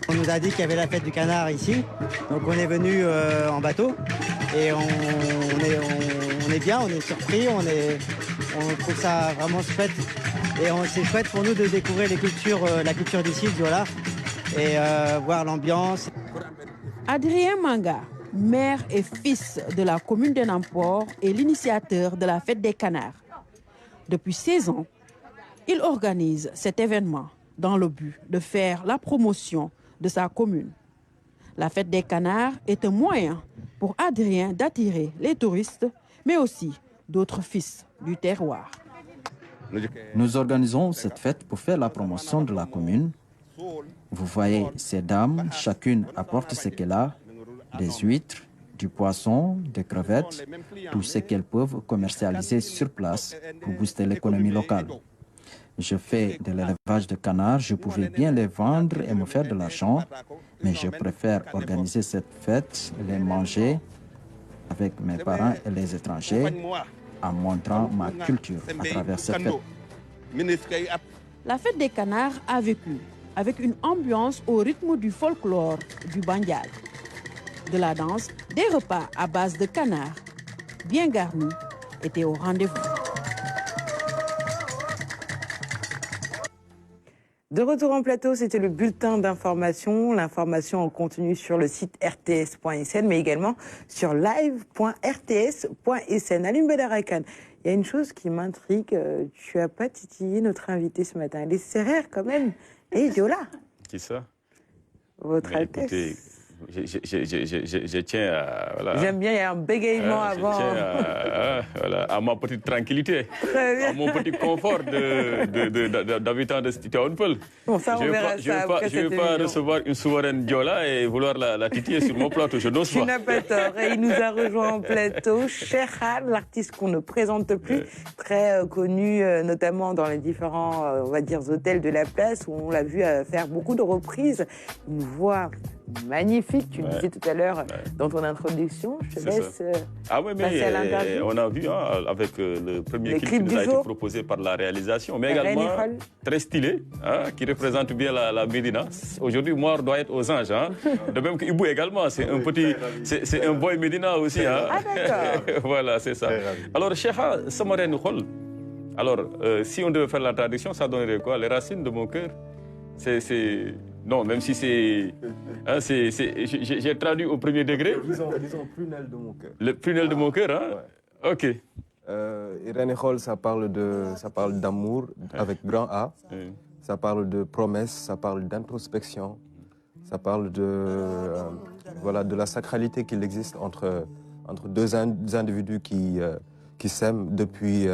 On nous a dit qu'il y avait la fête du canard ici, donc on est venu en bateau et on est bien, on est surpris, on trouve ça vraiment chouette et c'est chouette pour nous de découvrir la culture d'ici, voilà, et voir l'ambiance. Adrien Manga, maire et fils de la commune de Namport, est l'initiateur de la fête des canards. Depuis 16 ans, il organise cet événement dans le but de faire la promotion de sa commune. La fête des canards est un moyen pour Adrien d'attirer les touristes, mais aussi d'autres fils du terroir. Nous organisons cette fête pour faire la promotion de la commune. Vous voyez, ces dames, chacune apporte ce qu'elle a, des huîtres, du poisson, des crevettes, tout ce qu'elles peuvent commercialiser sur place pour booster l'économie locale. Je fais de l'élevage de canards, je pouvais bien les vendre et me faire de l'argent, mais je préfère organiser cette fête et les manger avec mes parents et les étrangers en montrant ma culture à travers cette fête. La fête des canards a vécu avec une ambiance au rythme du folklore du Bandial. De la danse, des repas à base de canards bien garnis étaient au rendez-vous. De retour en plateau, c'était le bulletin d'information. L'information en continu sur le site rts.sn, mais également sur live.rts.sn. Alim Bedarakan, il y a une chose qui m'intrigue. Tu n'as pas titillé notre invité ce matin. Les Sérères, quand même. Et Diola. Qui ça? Votre Altesse. Écoutez, je tiens à... Voilà. J'aime bien, il y a un bégaiement avant. Je tiens à ma petite tranquillité, à mon petit confort d'habitant de Titaounpeul. Bon, ça, on verra ça après cette émission. Je ne vais pas recevoir une souveraine Diola et vouloir la titiller sur mon plateau. Je n'ose pas. Tu n'as pas tort. Et il nous a rejoint en plateau. Cherhad, l'artiste qu'on ne présente plus, très connu notamment dans les différents, on va dire, hôtels de la place où on l'a vu faire beaucoup de reprises. Une voix magnifique, tu le disais tout à l'heure dans ton introduction. Je te laisse passer à l'interview. On a vu avec le premier clip qui nous a été proposé par la réalisation, mais également très stylé, qui représente bien la Médina. Aujourd'hui, Mort doit être aux anges. De même que Ibou également, c'est un boy Médina aussi. Ah d'accord. Voilà, c'est ça. Alors, Cheikha Samaren Khol, alors, si on devait faire la traduction, ça donnerait quoi? Les racines de mon cœur. Non, même si c'est... j'ai traduit au premier degré. Disons prunelle de mon cœur. Le prunelle de mon cœur, hein? Ouais. Ok. Irène Khol, ça parle d'amour avec grand A. Ça parle de promesse, ça parle d'introspection. Ça parle de la sacralité qu'il existe entre deux individus qui s'aiment depuis,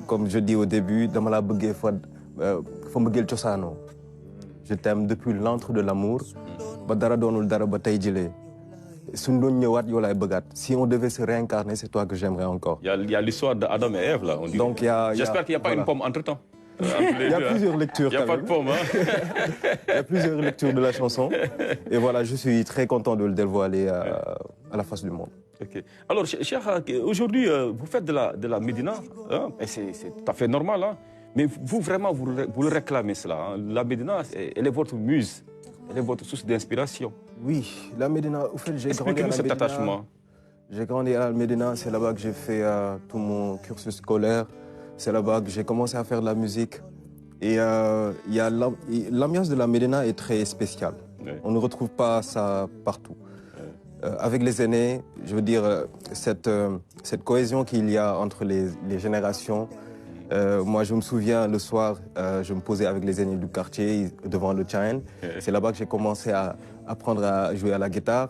comme je dis au début, dans la bëggee fa mbëggeel cosaanoo. Je t'aime depuis l'antre de l'amour. Ba dara doonul dara ba tey jilee. Suñ doon ñëwaat yow laay bëggaat. Si on devait se réincarner, c'est toi que j'aimerais encore. Il y a l'histoire d'Adam et Ève, là, on dit. Donc, j'espère qu'il n'y a pas une pomme entre-temps. Il y a plusieurs lectures. Il n'y a pas de pomme. Il y a plusieurs lectures de la chanson. Et voilà, je suis très content de le dévoiler à la face du monde. Okay. Alors, Cheikh, aujourd'hui, vous faites de la Médina, et c'est tout à fait normal, mais vous, vraiment, vous le réclamez cela. La Médina, elle est votre muse, elle est votre source d'inspiration. Oui, la Médina, au fait, j'ai grandi à la cet Médina. attachement. J'ai grandi à la Médina, c'est là-bas que j'ai fait tout mon cursus scolaire. C'est là-bas que j'ai commencé à faire de la musique. Et l'ambiance de la Médina est très spéciale. Oui. On ne retrouve pas ça partout. Avec les aînés, je veux dire, cette cohésion qu'il y a entre les générations. Moi, je me souviens, le soir, je me posais avec les aînés du quartier devant le Chain. C'est là-bas que j'ai commencé à apprendre à jouer à la guitare,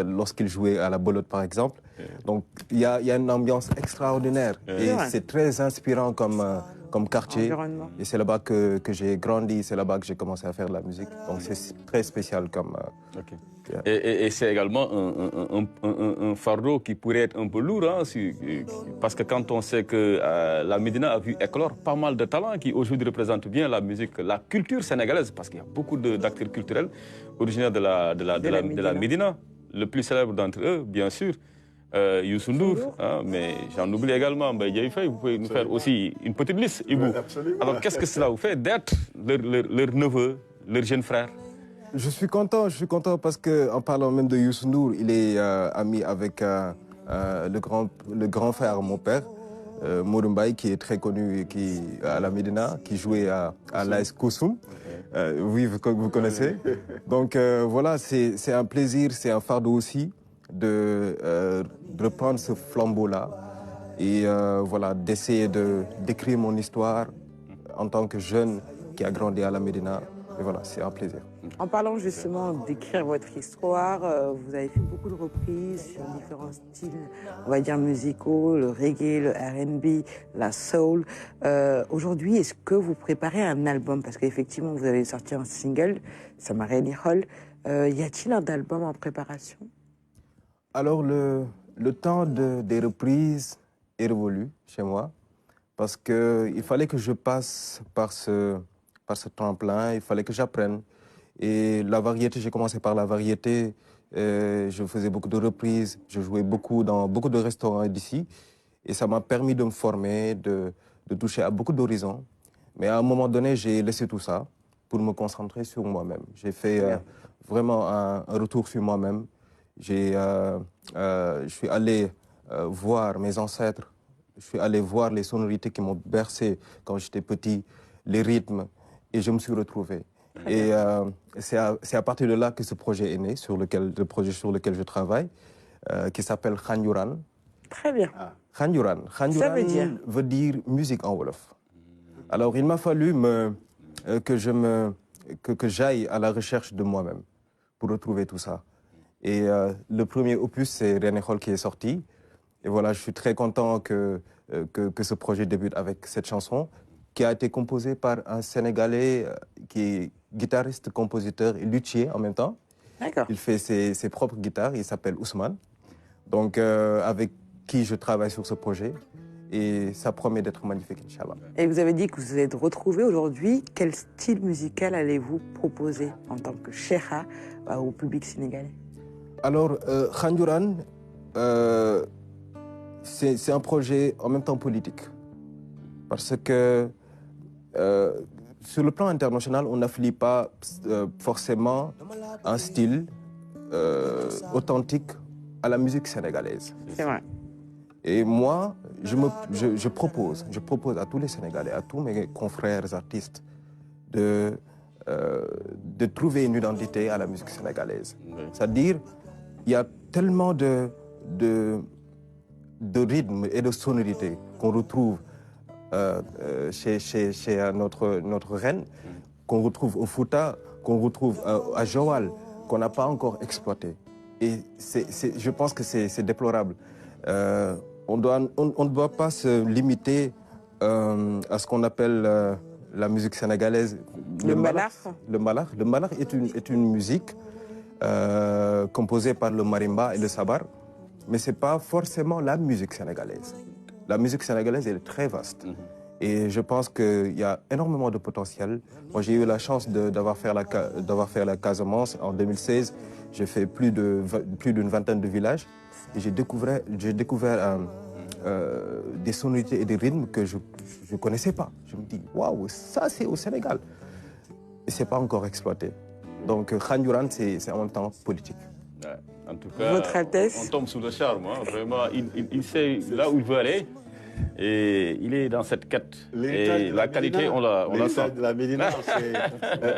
lorsqu'ils jouaient à la bolotte, par exemple. Donc, il y a une ambiance extraordinaire. Et c'est très inspirant comme quartier. Et c'est là-bas que j'ai grandi, c'est là-bas que j'ai commencé à faire de la musique. Donc, c'est très spécial comme... Et c'est également un fardeau qui pourrait être un peu lourd, parce que quand on sait que la Médina a vu éclore pas mal de talents qui aujourd'hui représentent bien la musique, la culture sénégalaise, parce qu'il y a beaucoup d'acteurs culturels originaires de la Médina. Le plus célèbre d'entre eux, bien sûr, Youssou Ndour, mais j'en oublie également Mbaye Dièye Faye. Vous pouvez nous faire aussi une petite liste, Ibou. Alors qu'est-ce que cela vous fait d'être leur neveu, leur jeune frère? Je suis content parce qu'en parlant même de Youssou Ndour, il est ami avec le grand frère de mon père, Modou Mbaye, qui est très connu à la Médina, qui jouait à l'AS Koussoum. Oui, vous connaissez. Donc voilà, c'est un plaisir, c'est un fardeau aussi de reprendre ce flambeau-là et voilà, d'essayer d'écrire mon histoire en tant que jeune qui a grandi à la Médina. Et voilà, c'est un plaisir. En parlant justement d'écrire votre histoire, vous avez fait beaucoup de reprises sur différents styles, on va dire musicaux, le reggae, le R&B, la soul. Aujourd'hui, est-ce que vous préparez un album? Parce qu'effectivement, vous avez sorti un single, Samareni Hall. Y a-t-il un album en préparation? Alors, le temps des reprises est révolu chez moi, parce qu'il fallait que je passe par ce tremplin, il fallait que j'apprenne. Et la variété, j'ai commencé par la variété, je faisais beaucoup de reprises, je jouais beaucoup dans beaucoup de restaurants d'ici, et ça m'a permis de me former, de toucher à beaucoup d'horizons. Mais à un moment donné, j'ai laissé tout ça pour me concentrer sur moi-même. J'ai fait vraiment un retour sur moi-même. Je suis allé voir mes ancêtres, je suis allé voir les sonorités qui m'ont bercé quand j'étais petit, les rythmes, et je me suis retrouvé. Et c'est à partir de là que ce projet est né, le projet sur lequel je travaille, qui s'appelle Khanyuran. Très bien. Khanyuran. Khanyuran veut dire musique en Wolof. Alors il m'a fallu que j'aille à la recherche de moi-même pour retrouver tout ça. Et le premier opus, c'est René Hall qui est sorti. Et voilà, je suis très content que ce projet débute avec cette chanson, qui a été composé par un Sénégalais qui est guitariste, compositeur et luthier en même temps. Il fait ses propres guitares, il s'appelle Ousmane, donc avec qui je travaille sur ce projet. Et ça promet d'être magnifique, Inch'Allah. Et vous avez dit que vous vous êtes retrouvés aujourd'hui. Quel style musical allez-vous proposer en tant que cheikha au public sénégalais? Alors, Khanyuran, c'est un projet en même temps politique. Parce que sur le plan international, on n'affilie pas forcément un style authentique à la musique sénégalaise. C'est vrai. Et moi, je propose à tous les Sénégalais, à tous mes confrères artistes, de trouver une identité à la musique sénégalaise. C'est-à-dire, il y a tellement de rythmes et de sonorités qu'on retrouve chez notre reine, qu'on retrouve au Fouta, qu'on retrouve à Joal, qu'on n'a pas encore exploité. Et je pense que c'est déplorable. On ne doit pas se limiter à ce qu'on appelle la musique sénégalaise. Le malakh. Le malakh est une musique composée par le marimba et le sabar, mais ce n'est pas forcément la musique sénégalaise. La musique sénégalaise, elle est très vaste. Et je pense qu'il y a énormément de potentiel. Moi, j'ai eu la chance d'avoir fait la Casamance en 2016. J'ai fait plus d'une vingtaine de villages. Et j'ai découvert des sonorités et des rythmes que je ne connaissais pas. Je me dis, waouh, ça c'est au Sénégal. Et ce n'est pas encore exploité. Donc, Khanyuran, c'est en même temps politique. Ouais. En tout cas, Votre Altesse, on tombe sous le charme. Hein. Vraiment, il sait là où il veut aller. Et il est dans cette quête. Et la qualité, on la sent. De la Médina,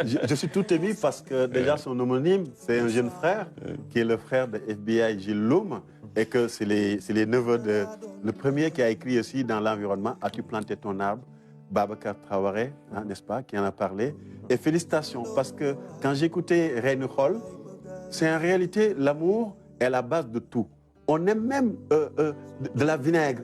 je suis tout ému parce que déjà son homonyme, c'est un jeune frère qui est le frère de FBI Gilles Loum, et que c'est les neveux de... Le premier qui a écrit aussi dans l'environnement, As-tu planté ton arbre? Babacar Traoré, hein, n'est-ce pas, qui en a parlé. Et félicitations, parce que quand j'écoutais Reine Hall, c'est en réalité l'amour est la base de tout. On aime même de la vinaigre,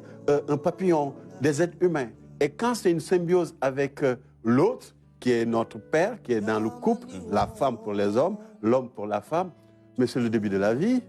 un papillon, des êtres humains. Et quand c'est une symbiose avec l'autre, qui est notre père, qui est dans le couple, la femme pour les hommes, l'homme pour la femme, mais c'est le début de la vie.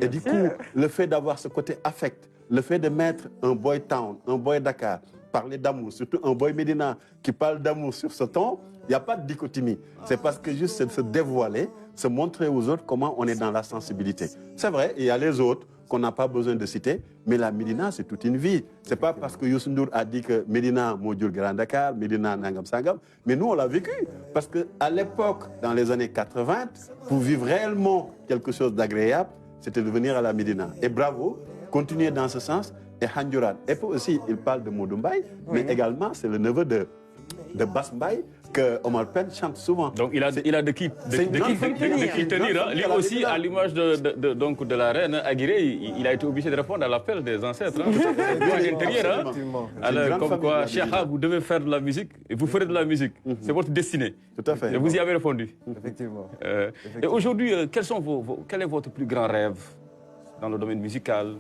Et du coup, le fait d'avoir ce côté affect, le fait de mettre un boy town, un boy Dakar, parler d'amour, surtout un boy Médina qui parle d'amour sur ce ton, il n'y a pas de dichotomie. C'est parce que juste c'est de se dévoiler, se montrer aux autres comment on est dans la sensibilité. C'est vrai, il y a les autres qu'on n'a pas besoin de citer, mais la Médina, c'est toute une vie. C'est pas parce que Youssou N'Dour a dit que Médina, Modjoul Grand Dakar, Médina, Nangam Sangam, mais nous, on l'a vécu. Parce qu'à l'époque, dans les années 80, pour vivre réellement quelque chose d'agréable, c'était de venir à la Médina. Et bravo, continuez dans ce sens. Et Khanyuran. Et puis aussi, il parle de Modou Mbaye, mais également, c'est le neveu de Bass Mbaye, que Omar Pène chante souvent. Donc il a de qui tenir. Hein. Lui aussi, à l'image de la reine Aguirre, il a été obligé de répondre à l'appel des ancêtres. Hein. Alors, comme quoi, Cheikha, vous devez faire de la musique et vous ferez de la musique. C'est votre destinée. Tout à fait. Et vous y avez répondu. Effectivement. Et aujourd'hui, quel est votre plus grand rêve dans le domaine musical?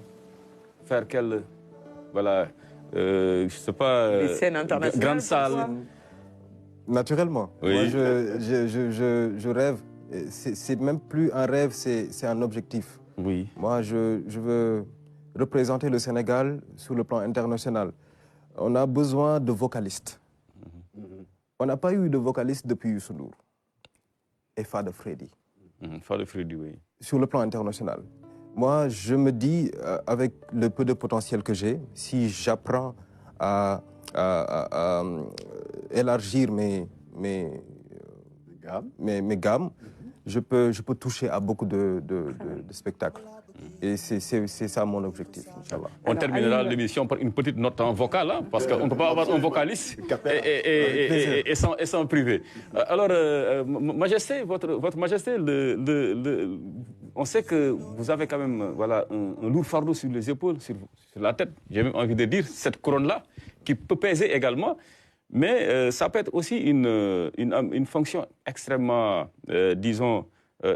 Faire quelle, voilà, je sais pas, les scènes internationales, grande salle. Naturellement. Oui. Moi, je rêve. C'est même plus un rêve, c'est un objectif. Oui. Moi, je veux représenter le Sénégal sur le plan international. On a besoin de vocalistes. On n'a pas eu de vocalistes depuis Youssou Ndour et Fada Freddy. Fada Freddy, oui. Sur le plan international. Moi, je me dis, avec le peu de potentiel que j'ai, si j'apprends à élargir mes gammes, je peux toucher à beaucoup de spectacles. Et c'est ça mon objectif, Inch'Allah. On terminera l'émission par une petite note en vocal, hein, parce qu'on ne peut pas avoir un vocaliste et sans privé. Alors, Majesté, votre Majesté, on sait que vous avez quand même voilà, un lourd fardeau sur les épaules, sur la tête. J'ai même envie de dire cette couronne-là, qui peut peser également. Mais ça peut être aussi une fonction extrêmement, disons,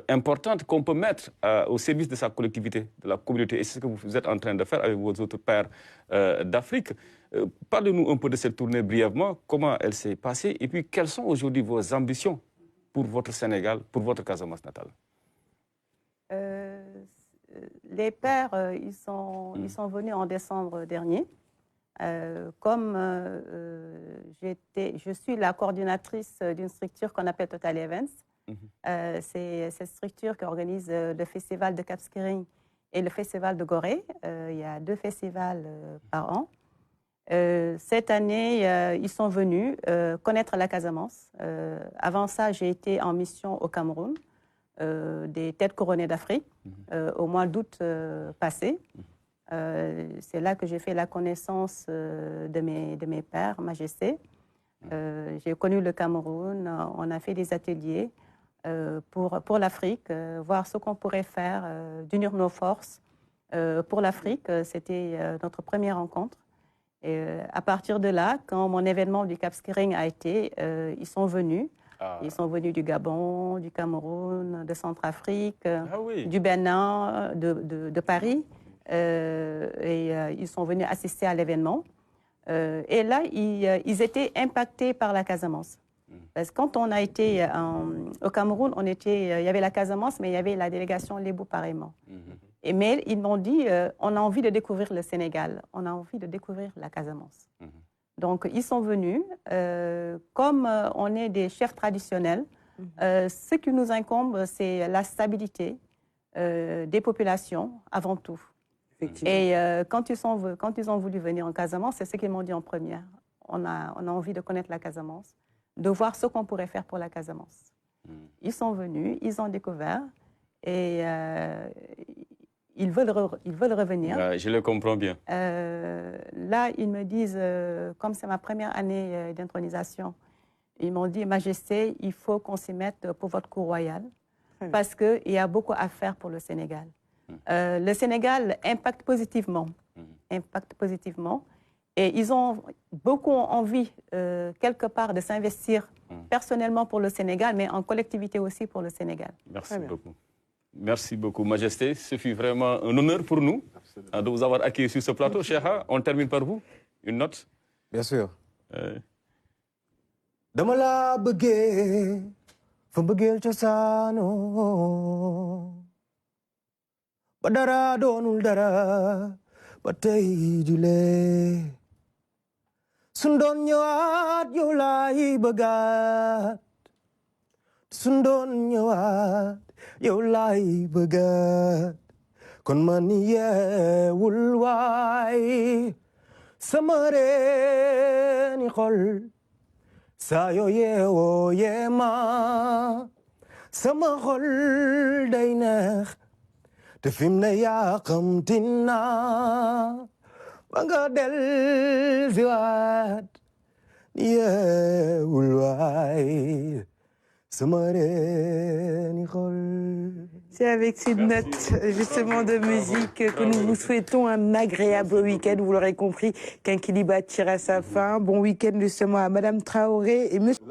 importante qu'on peut mettre au service de sa collectivité, de la communauté. Et c'est ce que vous êtes en train de faire avec vos autres pairs d'Afrique. Parlez-nous un peu de cette tournée brièvement, comment elle s'est passée et puis quelles sont aujourd'hui vos ambitions pour votre Sénégal, pour votre Casamance natale. Les pairs, ils sont venus en décembre dernier. Comme je suis la coordinatrice d'une structure qu'on appelle Total Events, c'est cette structure qui organise le festival de Cap Skirring et le festival de Gorée. Il y a 2 festivals par an. Cette année, ils sont venus connaître la Casamance. Avant ça, j'ai été en mission au Cameroun, des têtes couronnées d'Afrique, au mois d'août passé. C'est là que j'ai fait la connaissance de mes pairs, Majesté. J'ai connu le Cameroun, on a fait des ateliers pour l'Afrique, voir ce qu'on pourrait faire, d'unir nos forces pour l'Afrique. C'était notre première rencontre. Et à partir de là, quand mon événement du Cap Skirring a été, ils sont venus. Ils sont venus du Gabon, du Cameroun, de Centrafrique, du Bénin, de Paris. Et ils sont venus assister à l'événement. Et là, ils étaient impactés par la Casamance. Parce que quand on a été au Cameroun, il y avait la Casamance, mais il y avait la délégation Lébou pareillement. Mais ils m'ont dit, on a envie de découvrir le Sénégal, on a envie de découvrir la Casamance. Donc, ils sont venus. Comme on est des chefs traditionnels, ce qui nous incombe, c'est la stabilité des populations avant tout. Et quand ils ont voulu venir en Casamance, c'est ce qu'ils m'ont dit en première. On a envie de connaître la Casamance, de voir ce qu'on pourrait faire pour la Casamance. Ils sont venus, ils ont découvert et ils veulent revenir. Je le comprends bien. Là, ils me disent, comme c'est ma première année d'intronisation, ils m'ont dit, Majesté, il faut qu'on s'y mette pour votre cour royale parce qu'il y a beaucoup à faire pour le Sénégal. Le Sénégal impacte positivement. Et ils ont beaucoup envie, quelque part, de s'investir personnellement pour le Sénégal, mais en collectivité aussi pour le Sénégal. Merci beaucoup. Merci beaucoup, Majesté. Ce fut vraiment un honneur pour nous de vous avoir accueilli sur ce plateau. Cheikha, on termine par vous. Une note? Bien sûr. Dama la bëggee fa mbëggeel cosaanoo ba dara doonul dara ba tey jile sun doon ñëwaat yow laay bëggaat sun doon ñëwaat yow laay bëggaat kon man yeewul waay sama reeni xol saa yoo yeewoo yeema sama xol day neex te fim ne yàqamti naa ba nga del si waat C'est avec ces notes justement de musique que nous vous souhaitons un agréable week-end. Vous l'aurez compris, Kinkeliba tire à sa fin. Bon week-end justement à Madame Traoré et Monsieur...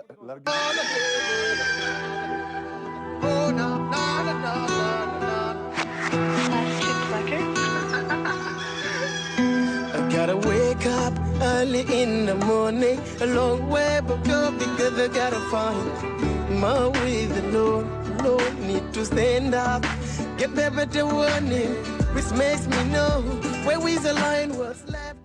I gotta wake up early in the morning, a long way but go because I gotta find my way. The Lord need to stand up, get better warning, which makes me know where is the line, what's left.